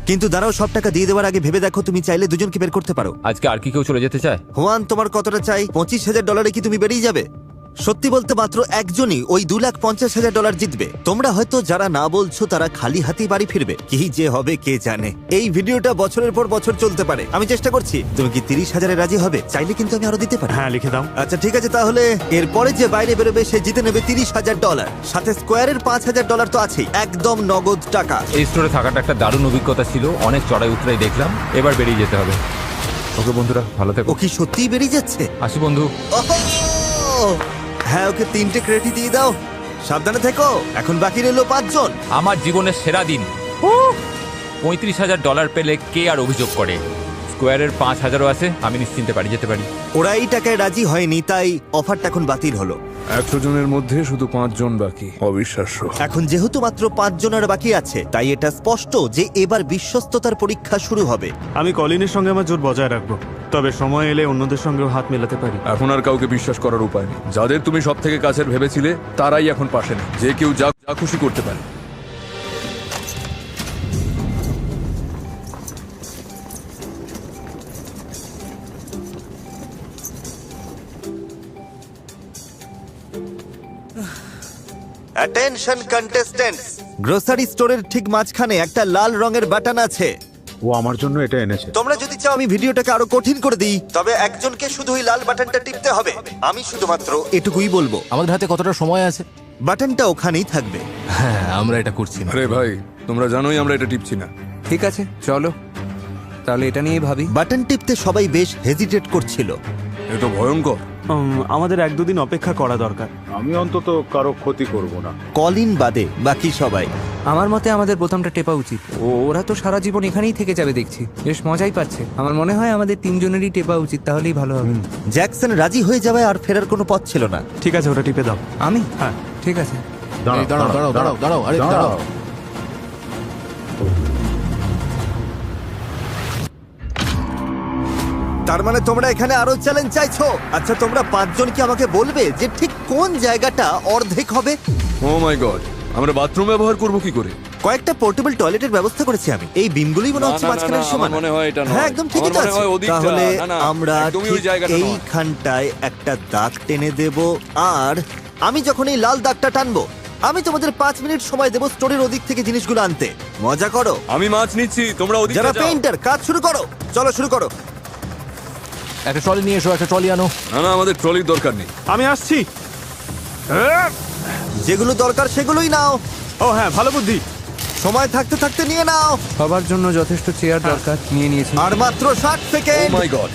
S1: কিন্তু দাঁড়াও, সব টাকা দিয়ে দেওয়ার আগে ভেবে দেখো, তুমি চাইলে দুজনকে বের করতে পারো।
S10: আজকে আর কি কেউ চলে যেতে চায়?
S1: হুয়ান তোমার কতটা চাই? $25,000 কি তুমি বেরিয়ে যাবে? সত্যি বলতে মাত্র একজনই ওই $2,50,000 জিতবে। তোমরা হয়তো যারা না বলছো তারা খালি হাতেই বাড়ি ফিরবে। কি যে হবে কে জানে। এই ভিডিওটা বছরের পর বছর চলতে পারে। আমি চেষ্টা করছি। তুমি কি 30,000-এ রাজি হবে? চাইলে কিন্তু আমি আরো দিতে পারি।
S4: হ্যাঁ, লিখে দাও।
S1: আচ্ছা ঠিক আছে, তাহলে এরপরে যে বাইরে বেরোবে সে জিতে নেবে $30,000। সাথে স্কোয়ারের $5,000 তো আছেই, একদম নগদ টাকা।
S10: এই স্টোরে থাকাটা একটা দারুণ অভিজ্ঞতা ছিল, অনেক চড়াই উতরাই দেখলাম। এবার বেরিয়ে যেতে হবে। ওকে বন্ধুরা, ভালো থেকো।
S1: ও কি সত্যিই বেরিয়ে যাচ্ছে?
S10: আসি বন্ধু।
S1: ওহো! হ্যাঁ, ওকে 3টে ক্রেডিট দিয়ে দাও। সাবধানে থেকো। এখন বাকি রইল 5 জন।
S10: আমার জীবনের সেরা দিন। $35,000 পেলে কে আর অভিযোগ করে? স্কোয়ারের 5,000ও আছে, আমি নিশ্চিন্তে বাড়ি যেতে পারি।
S1: ওরা এই টাকায় রাজি হয়নি, তাই অফারটা এখন বাতিল হলো।
S11: 100 জনের মধ্যে শুধু 5 জন বাকি। অবিশ্বাস্য।
S1: এখন যেহেতু মাত্র 5 জনের বাকি আছে, তাই এটা স্পষ্ট যে এবার বিশ্বস্ততার পরীক্ষা শুরু হবে।
S4: আমি কলিনের সঙ্গে আমার জোর বজায় রাখবো, তবে সময় এলে অন্যদের সঙ্গেও হাত মেলাতে পারি।
S11: এখন আর কাউকে বিশ্বাস করার উপায় নেই। যাদের তুমি সব থেকে কাছের ভেবেছিলে তারাই এখন পাশে নেই। যে কেউ যা যা খুশি করতে পারে।
S1: অ্যাটেনশন কন্টেস্ট্যান্টস, গ্রোসারি স্টোরের ঠিক মাঝখানে একটা লাল রঙের বাটন আছে।
S2: ও আমার জন্য এটা এনেছে।
S1: তোমরা যদি চাও আমি ভিডিওটাকে আরো কঠিন করে দিই, তবে একজনকে শুধু ওই লাল বাটনটা টিপতে হবে। আমি শুধুমাত্র এটুকুই বলবো।
S8: আমাদের হাতে কতটা সময় আছে?
S1: বাটনটা ওখানেই থাকবে।
S8: হ্যাঁ, আমরা এটা করছি না।
S11: আরে ভাই, তোমরা জানোই আমরা এটা টিপছি না।
S13: ঠিক আছে, চলো তাহলে এটা নিয়ে ভাবি।
S1: বাটন টিপতে সবাই বেশ হেজিটেট করছিল।
S11: এটা ভয়ঙ্কর।
S4: আমাদের 1-2 দিন অপেক্ষা করা দরকার।
S2: আমি অন্তত কারো ক্ষতি করব না।
S1: কলিন বাদে বাকি সবাই।
S13: আমার মতে আমাদের বোতামটা টেপা উচিত। ওরা তো সারা জীবন এখানেই থেকে যাবে দেখছি, বেশ মজাই পাচ্ছে। আমার মনে হয় আমাদের 3 জনেরই টেপা উচিত, তাহলেই ভালো হবে।
S1: জ্যাকসন রাজি হয়ে যাওয়ায় আর ফেরার কোনো পথ ছিল না।
S4: ঠিক আছে, ওটা টিপে দাও।
S13: আমি?
S4: হ্যাঁ,
S13: ঠিক আছে।
S8: এই দাঁড়াও দাঁড়াও দাঁড়াও দাঁড়াও, আরে দাঁড়াও।
S1: তার মানে তোমরা এখানে আরো চ্যালেঞ্জ চাইছো? আচ্ছা, তোমরা 5 জন কি আমাকে বলবে যে ঠিক কোন জায়গাটা অর্ধেক হবে?
S11: ও মাই গড, আমরা বাথরুম ব্যবহার করব কি করে?
S1: কয়েকটা পোর্টেবল টয়লেটের ব্যবস্থা করেছি আমি। এই বিমগুলোই মনে হচ্ছে মাঝখানের সমান।
S11: মনে হয় এটা নয়।
S1: হ্যাঁ, একদম ঠিকই তো
S11: আমার মনে
S1: আছে।
S11: হয় ওদিকটা।
S1: তাহলে
S11: না, না,
S1: আমরা
S11: একদমই ওই
S1: ঠিক
S11: জায়গাটা নয়।
S1: এইখানটায় একটা দাগ টেনে দেব। আর আমি যখন এই লাল দাগটা টানবো, আমি তোমাদের 5 মিনিট সময় দেব স্টোরের ওদিক থেকে জিনিসগুলো আনতে। মজা করো।
S11: আমি মাছ নিচ্ছি, তোমরা ওদিকে
S1: যারা
S11: যাও।
S1: পেইন্টার, কাজ শুরু করো। চলো শুরু করো।
S8: একটা ট্রলি নিয়ে এসো, একটা ট্রলি আনো।
S11: না না, আমাদের ট্রলির দরকার নেই।
S4: আমি আসছি।
S1: যেগুলো দরকার সেগুলোই নাও।
S4: ও হ্যাঁ, ভালো বুদ্ধি।
S1: সময় থাকতে থাকতে নিয়ে নাও।
S13: সবার জন্য যথেষ্ট চেয়ার দরকার, নিয়ে নিয়েছি।
S1: আর মাত্র 60
S11: ও
S1: সেকেন্ড।
S11: মাই গড।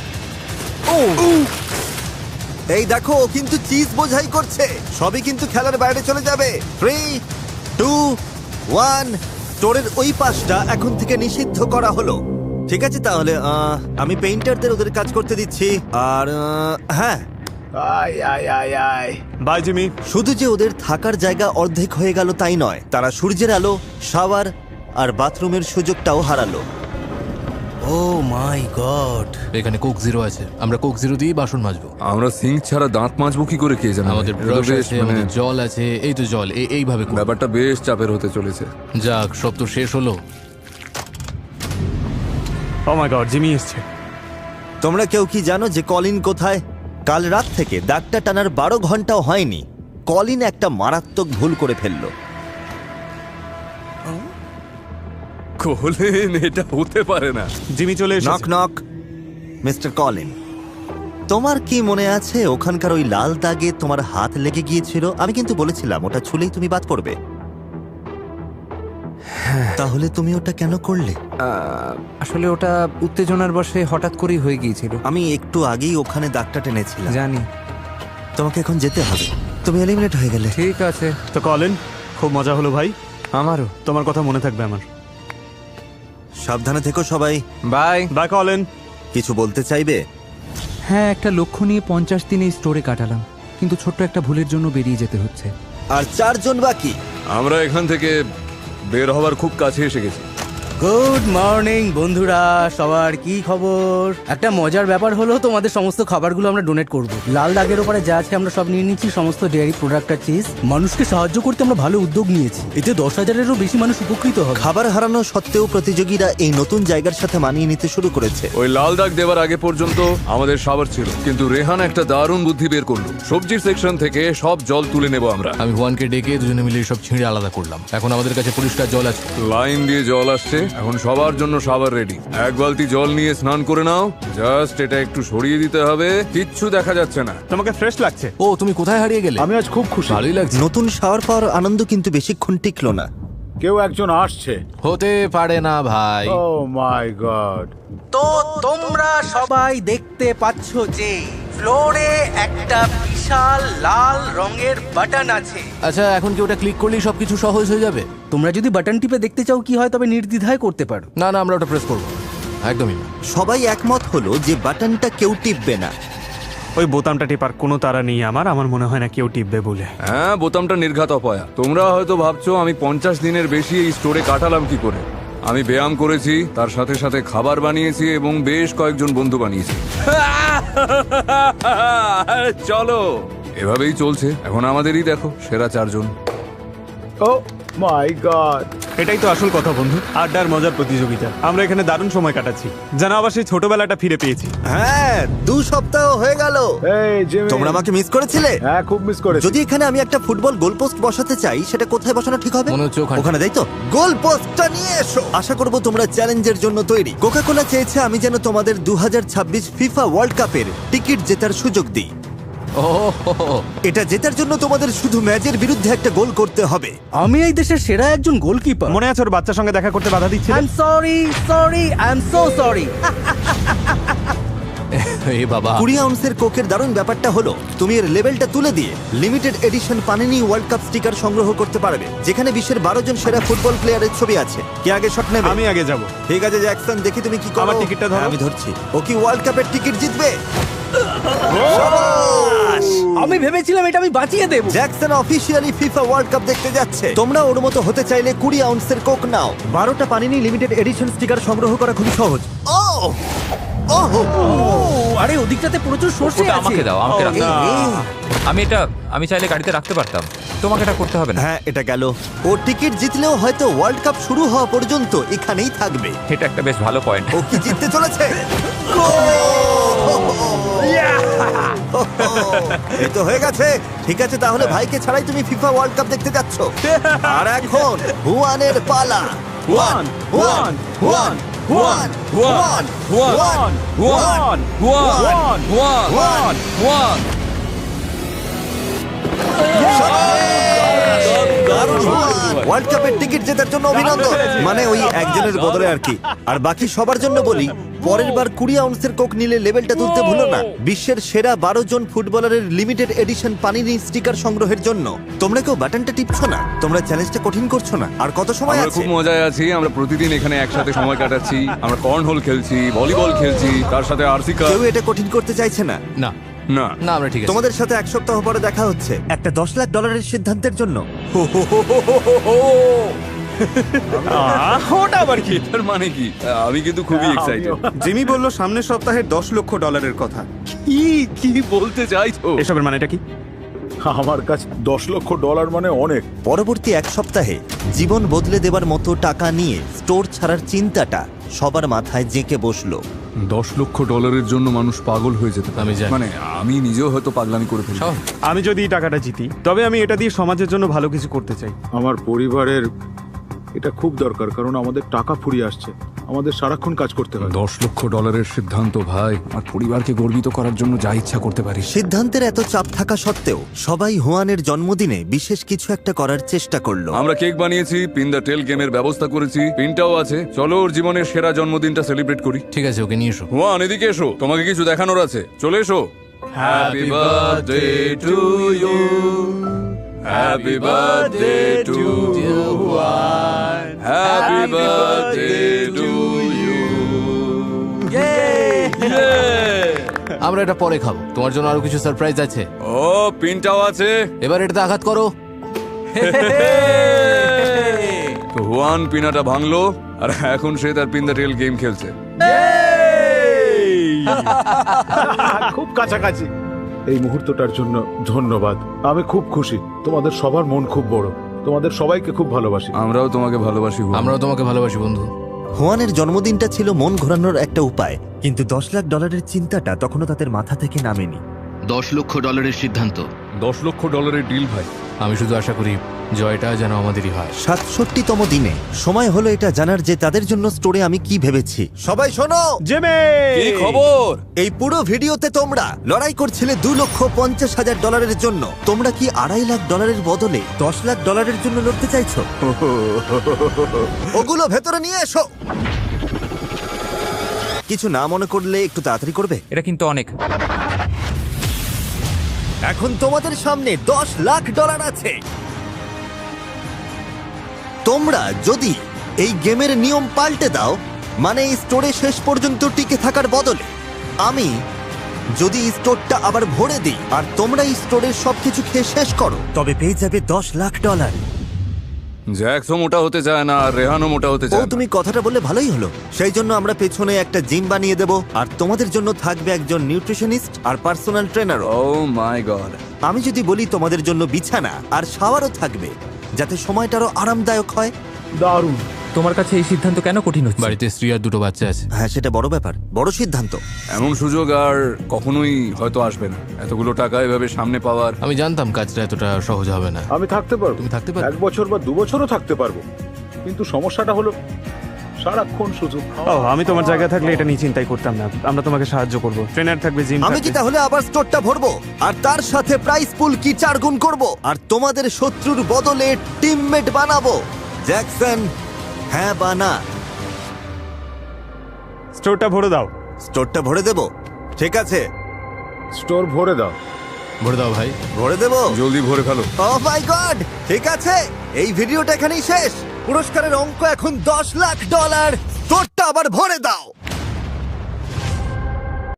S1: এই দেখো, ও কিন্তু চিজ বোঝাই করছে। সবই কিন্তু খেলার বাইরে চলে যাবে। 3, 2, 1। স্টোরের ওই পাশটা এখন থেকে নিষিদ্ধ করা হলো। ঠিক আছে, তাহলে আমি পেইন্টারদের ওদের কাজ করতে দিচ্ছি। আর হ্যাঁ,
S4: বাই জিমি।
S1: শুধু যে ওদের থাকার জায়গা অর্ধেক হয়ে গেল তাই নয়, তারা সূর্যের আলো, শাওয়ার আর বাথরুমের সুযোগটাও হারালো।
S6: ও মাই গড,
S8: এখানে কোক জিরো আছে, আমরা কোক জিরো দিয়ে বাসন মাজবো।
S11: আমরা সিঙ্ক ছাড়া দাঁত মাজবো কি করে কে জানে?
S8: আমাদের ব্রাশ আছে, আমাদের জল আছে, এই তো জল, এইভাবে করবো।
S11: ব্যাপারটা বেশ চাপের হতে চলেছে।
S8: যাক, সব তো শেষ হলো।
S4: ও মাই গড, জিমি এসছে।
S1: তোমরা কেউ কি জানো যে কলিন কোথায়? কাল রাত থেকে দাগটা টানার 12 ঘন্টাও হয়নি, কলিন একটা মারাত্মক ভুল করে ফেললো।
S11: কলিন, এটা হতে পারে না।
S4: জিমি চলে
S1: নক
S4: এসেছে।
S1: নক, মিস্টার কলিন, তোমার কি মনে আছে ওখানকার ওই লাল দাগে তোমার হাত লেগে গিয়েছিল? আমি কিন্তু বলেছিলাম ওটা ছুলেই তুমি বাদ পড়বে। তাহলে তুমি ওটা কেন করলে?
S13: আসলে ওটা উত্তেজনার বশে হঠাৎ করেই হয়ে গিয়েছিল।
S1: আমি একটু আগেই ওখানে দাগটা টেনেছিলাম।
S13: জানি।
S1: তোমাকে এখন যেতে হবে, তুমি এলিমিনেট হয়ে গেলে।
S13: ঠিক আছে।
S4: তো কলিন, খুব মজা হলো ভাই।
S13: আমারও।
S4: তোমার কথা মনে থাকবে আমার।
S1: সাবধানে থেকো সবাই।
S13: বাই।
S4: Bye Colin.
S1: কিছু বলতে চাইবে?
S13: হ্যাঁ, একটা লক্ষ্য নিয়ে 50 দিন এই স্টোরে কাটালাম, কিন্তু ছোট্ট একটা ভুলের জন্য বেরিয়ে যেতে হচ্ছে।
S1: আর 4 জন বাকি।
S11: আমরা এখান থেকে বের হওয়ার খুব কাছে এসে গেছি।
S6: গুড মর্নিং বন্ধুরা, সবার কি খবর? একটা মজার ব্যাপার হলো, তোমাদের সমস্ত খাবারগুলো আমরা ডোনেট করব। লাল দাগের ওপরে যা আছে আমরা সব নিয়ে নিচ্ছি, সমস্ত ডেয়ারি প্রোডাক্ট আর চিজ। মানুষকে সাহায্য করতে আমরা ভালো উদ্যোগ নিয়েছি, এতে 10,000-এরও বেশি মানুষ উপকৃত হবে।
S1: খাবার হারানো সত্ত্বেও প্রতিযোগীরা এই নতুন জায়গার সাথে মানিয়ে নিতে শুরু করেছে।
S11: ওই লাল দাগ দেওয়ার আগে পর্যন্ত আমাদের সাবার ছিল, কিন্তু রেহান একটা দারুণ বুদ্ধি বের করলো। সবজির সেকশন থেকে সব জল তুলে নেব আমরা।
S8: আমি ওয়ানকে ডেকে দুজনে মিলে সব ছিঁড়ে আলাদা করলাম। এখন আমাদের কাছে পরিষ্কার জল আছে।
S11: লাইন দিয়ে জল আসছে, এখন সবার জন্য সাবার রেডি। 1 বালতি জল নিয়ে স্নান করে নাও। জাস্ট এটা একটু সরিয়ে দিতে হবে, কিচ্ছু দেখা যাচ্ছে না।
S4: তোমাকে ফ্রেশ লাগছে।
S8: ও, তুমি কোথায় হারিয়ে গেলে?
S2: আমি আজ খুব খুশি।
S8: ভালোই লাগছে।
S1: নতুন শাওয়ার পাওয়ার আনন্দ কিন্তু বেশিক্ষণ টিকলো না।
S2: কেউ একজন আসছে।
S8: হতে পারে না ভাই।
S2: ও মাই গড।
S6: তো তোমরা সবাই দেখতে পাচ্ছ যে ফ্লোরে একটা বিশাল লাল রঙের বাটন আছে।
S8: আচ্ছা, এখন কি ওটা ক্লিক করলেই সবকিছু সহজ হয়ে যাবে?
S6: তোমরা যদি বাটন টিপে দেখতে চাও কি হয়, তবে নির্দ্বিধায় করতে পারো।
S8: না না, আমরা ওটা প্রেস করবো একদমই না।
S1: সবাই একমত হলো যে বাটনটা কেউ টিপবে না।
S4: ওই বোতামটা টিপার কোনো তাড়া নেই আমার মনে হয় না কেউ টিপবে বলে।
S11: হ্যাঁ, বোতামটা নির্ঘাত অপয়া। তোমরা হয়তো ভাবছো আমি 50 দিনের বেশি এই স্টোরে কাটালাম কি করে। আমি ব্যায়াম করেছি, তার সাথে সাথে খাবার বানিয়েছি এবং বেশ কয়েকজন বন্ধু বানিয়েছি। চলো, এভাবেই চলছে। এখন আমাদেরই দেখো, সেরা 4 জন।
S2: ও মাই গড।
S4: এটাই তো আসল কথা বন্ধু, আড্ডার মজার প্রতিযোগিতা। আমরা এখানে দারুণ সময় কাটাচ্ছি, যেন আবার সেই ছোটবেলাটা ফিরে পেয়েছি।
S1: হ্যাঁ, 2 সপ্তাহ হয়ে গেল।
S2: এই জিমি,
S1: তোমরা আমাকে মিস করেছিলে?
S2: হ্যাঁ, খুব মিস করেছি।
S1: যদি এখানে আমি একটা ফুটবল গোলপোস্ট বসাতে চাই, সেটা কোথায় বসানো ঠিক হবে?
S8: মনে হচ্ছে ওখানে।
S1: ওখানে, তাই তো? গোলপোস্টটা নিয়ে এসো। আশা করব তোমরা চ্যালেঞ্জের জন্য তৈরি। কোকা-কোলা চেয়েছে আমি যেন তোমাদের 2026 ফিফা ওয়ার্ল্ড কাপের টিকিট জেতার সুযোগ দিই।
S8: ও,
S1: এটা জেতার জন্য তোমাদের শুধু ম্যাচের বিরুদ্ধে একটা গোল করতে হবে।
S6: আমি এই দেশের সেরা একজন গোলকিপার।
S4: মনে আছে ওর বাচ্চার সঙ্গে দেখা করতে বাধা দিচ্ছে?
S6: I am sorry, I am so sorry.
S8: এই বাবা।
S1: 20 আউন্সের কোকের দারুণ ব্যাপারটা হলো, তুমি এর লেভেলটা তুলে দিয়ে limited edition panini world cup sticker সংগ্রহ করতে পারবে, যেখানে বিশ্বের 12 জন সেরা ফুটবল প্লেয়ারের ছবি আছে। কে আগে শট নেবে?
S4: আমি আগে যাব।
S1: ঠিক আছে জ্যাকসন, দেখি তুমি কি করো।
S4: আমার টিকিটটা ধরো।
S1: আমি ধরছি। ও কি ওয়ার্ল্ড কাপের টিকিট জিতবে?
S6: আমি ভেবেছিলাম এটা আমি বাঁচিয়ে দেব।
S1: Jackson officially FIFA world cup দেখতে যাচ্ছে। তোমরা ওর মতো হতে চাইলে 20 আউন্সের কোক নাও। 12টা পানিনি লিমিটেড এডিশন স্টিকার সংগ্রহ করা খুবই সহজ।
S6: আরে ওদিকটাতে প্রচুর সর্ষে
S10: ওটা
S6: আছে।
S10: আমাকে দাও, আমাকে রাখো। আমি চাইলে গাড়িতে রাখতে পারতাম, তোমাকে এটা করতে হবে না।
S1: হ্যাঁ, এটা গেল। ও টিকিট জিতলেও হয়তো ওয়ার্ল্ড কাপ শুরু হওয়া পর্যন্ত এখানেই থাকবে।
S10: এটা একটা বেশ ভালো পয়েন্ট।
S1: ও কি জিততে চলেছে? এই তো হয়ে গেছে। ঠিক আছে, তাহলে ভাইকে ছাড়াই তুমি ফিফা ওয়ার্ল্ড কাপ দেখতে যাচ্ছ। আর এখন হুয়ানের পালা। One one one one one one one one one one. World কাপের টিকিট জেতার জন্য অভিনন্দন। মানে ওই একজনের বদলে আর কি। আর বাকি সবার জন্য বলি, পরের বার 20 আউন্সের কোক নিলে লেভেলটা তুলতে ভুলো না। বিশ্বের সেরা 12 জন ফুটবলারের লিমিটেড এডিশন পানিনি স্টিকার সংগ্রহের জন্য। তোমরা কেউ বাটনটা টিপছো না, তোমরা চ্যালেঞ্জটা কঠিন করছো না। আর কত সময়
S11: আমরা
S1: আছে?
S11: খুব মজায় আছি। আমরা প্রতিদিন এখানে একসাথে সময় কাটাচ্ছি। আমরা কর্নহোল খেলছি, ভলিবল খেলছি, তার সাথে আরসি কাপ।
S1: কেউ এটা কঠিন করতে চাইছে না।
S8: না
S11: না
S8: না, আমরা ঠিক আছে।
S1: তোমাদের সাথে 1 সপ্তাহ পরে দেখা হচ্ছে একটা $10 লাখ সিদ্ধান্তের জন্য।
S4: ওটা আবার কি?
S11: এটার মানে কি? আমি কিন্তু খুবই এক্সাইটেড।
S4: জিমি বলল সামনের সপ্তাহে $10 লক্ষ কথা।
S11: কি বলতে চাইছো?
S4: এসবের মানেটা কি?
S2: আমার কাছে $10 লক্ষ মানে অনেক।
S1: পরবর্তী এক সপ্তাহে জীবন বদলে দেবার মতো টাকা নিয়ে স্টোর ছাড়ার চিন্তাটা সবার মাথায় জেঁকে বসলো।
S11: $10 লক্ষ জন্য মানুষ পাগল হয়ে যেতে পারে।
S7: আমি জানি।
S11: মানে আমি নিজেও হয়তো পাগলামি করে ফেলি।
S4: আমি যদি এই টাকাটা জিতি তবে আমি এটা দিয়ে সমাজের জন্য ভালো কিছু করতে চাই।
S2: আমার পরিবারের এটা খুব দরকার, কারণ আমাদের টাকা ফুরিয়ে আসছে, আমাদের সারাক্ষণ কাজ করতে হয়।
S11: $10 লক্ষ সিদ্ধান্ত ভাই, আমার পরিবারকে গর্বিত করার জন্য যা ইচ্ছা করতে পারি।
S1: সিদ্ধান্তের এত চাপ থাকা সত্ত্বেও সবাই হুয়ানের জন্মদিনে বিশেষ কিছু একটা করার চেষ্টা করলো।
S11: আমরা কেক বানিয়েছি, পিন দ্য টেল গেমের ব্যবস্থা করেছি, পিনটাও আছে। চলো ওর জীবনের সেরা জন্মদিনটা সেলিব্রেট করি।
S7: ঠিক আছে, ওকে নিয়ে এসো।
S11: হুয়ান এদিকে এসো, তোমাকে কিছু দেখানোর আছে, চলে এসো। Happy birthday to you, happy birthday to you, happy birthday to you.
S8: আমরা এটা পরে খাবো, তোমার জন্য আরো কিছু সারপ্রাইজ আছে।
S11: ও পিনটাও আছে।
S8: এবার এটাতে আঘাত করো।
S11: তো হুয়ান পিনাটা ভাঙলো আর এখন সে তার পিন দ্য টেল গেম খেলছে।
S2: খুব কাছাকাছি। এই মুহূর্তটার জন্য ধন্যবাদ। আমি খুব খুশি। তোমাদের সবার মন খুব বড়। তোমাদের সবাইকে খুব ভালোবাসি।
S11: আমরাও তোমাকে ভালোবাসি হুয়ান।
S8: আমরাও তোমাকে ভালোবাসি বন্ধু।
S1: হুয়ানের জন্মদিনটা ছিল মন ঘোরানোর একটা উপায়, কিন্তু $10 লাখ চিন্তাটা তখনও তাদের মাথা থেকে নামেনি।
S9: $10 লক্ষ সিদ্ধান্ত।
S11: $10 লক্ষ ডিল ভাই।
S7: আমি শুধু আশা করি জয়টা যেন আমাদেরই হয়।
S1: 67তম দিনে সময় হলো এটা জানার যে তাদের জন্য স্টোরে আমি কি ভেবেছি। সবাই শোনো,
S4: জেমে
S11: কি খবর?
S1: এই পুরো ভিডিওতে তোমরা লড়াই করছিলে $2,50,000 জন্য। তোমরা কি $2.5 লাখ বদলে $10 লাখ জন্য লড়তে চাইছো? ওগুলো ভেতরে নিয়ে এসো। কিছু না মনে করলে একটু তাড়াতাড়ি করবে।
S10: এটা কিন্তু অনেক।
S1: এখন তোমাদের সামনে $10 লাখ আছে। তোমরা যদি এই গেমের নিয়ম পাল্টে দাও, মানে এই স্টোরে শেষ পর্যন্ত টিকে থাকার বদলে আমি যদি এই স্টোরটা আবার ভরে দিই আর তোমরা এই স্টোরের সবকিছু খেয়ে শেষ করো, তবে পেয়ে যাবে $10 লাখ।
S11: জ্যাকসও মোটা হতে চায় না আর রেহানও মোটা হতে চায় না।
S1: তুমি কথাটা বললে ভালোই হলো। সেই জন্য আমরা পেছনে একটা জিম বানিয়ে দেব আর তোমাদের জন্য থাকবে একজন নিউট্রিশনিস্ট আর পার্সোনাল ট্রেনার।
S11: ও মাই গড।
S1: আমি যদি বলি তোমাদের জন্য বিছানা আর শাওয়ারও থাকবে, যাতে সময়টারও আরামদায়ক হয়।
S2: দারুণ।
S10: তোমার কাছে এই সিদ্ধান্ত কেন কঠিন হচ্ছে?
S7: বাড়িতে স্ত্রী আর 2 বাচ্চা আছে।
S1: হ্যাঁ, সেটা বড় ব্যাপার, বড় সিদ্ধান্ত।
S11: এমন সুযোগ আর কখনোই হয়তো আসবে না, এতগুলো টাকা এভাবে সামনে পাওয়ার।
S7: আমি জানতাম কাজটা এতটা সহজ হবে না।
S2: আমি থাকতে পারবো।
S7: তুমি থাকতে পারবে?
S2: 1 বছর বা 2 বছরও থাকতে পারবো, কিন্তু সমস্যাটা হলো সারাক্ষণ শুধু
S4: আমি তোমার জায়গায় থাকলে এটা নিয়ে চিন্তাই করতাম না। আমরা তোমাকে সাহায্য করব, ট্রেনার থাকবে, জিম
S1: আমি কি তাহলে আবার স্টোরটা ভরবো আর তার সাথে প্রাইস পুল কি 4 গুণ করব আর তোমাদের শত্রুর বদলে টিমমেট বানাবো? জ্যাকসন, হ্যাঁ বা না?
S4: স্টোরটা ভরে দাও।
S1: স্টোরটা ভরে দেব? ঠিক আছে,
S2: স্টোর ভরে দাও।
S7: ভরে দাও ভাই।
S1: ভরে দেব।
S11: জলদি ভরে ফেলো।
S1: ও মাই গড, ঠিক আছে, এই ভিডিওটা এখানেই শেষ। পুরস্কারের অঙ্ক এখন $10 লাখ। স্টোরটা আবার ভরে দাও।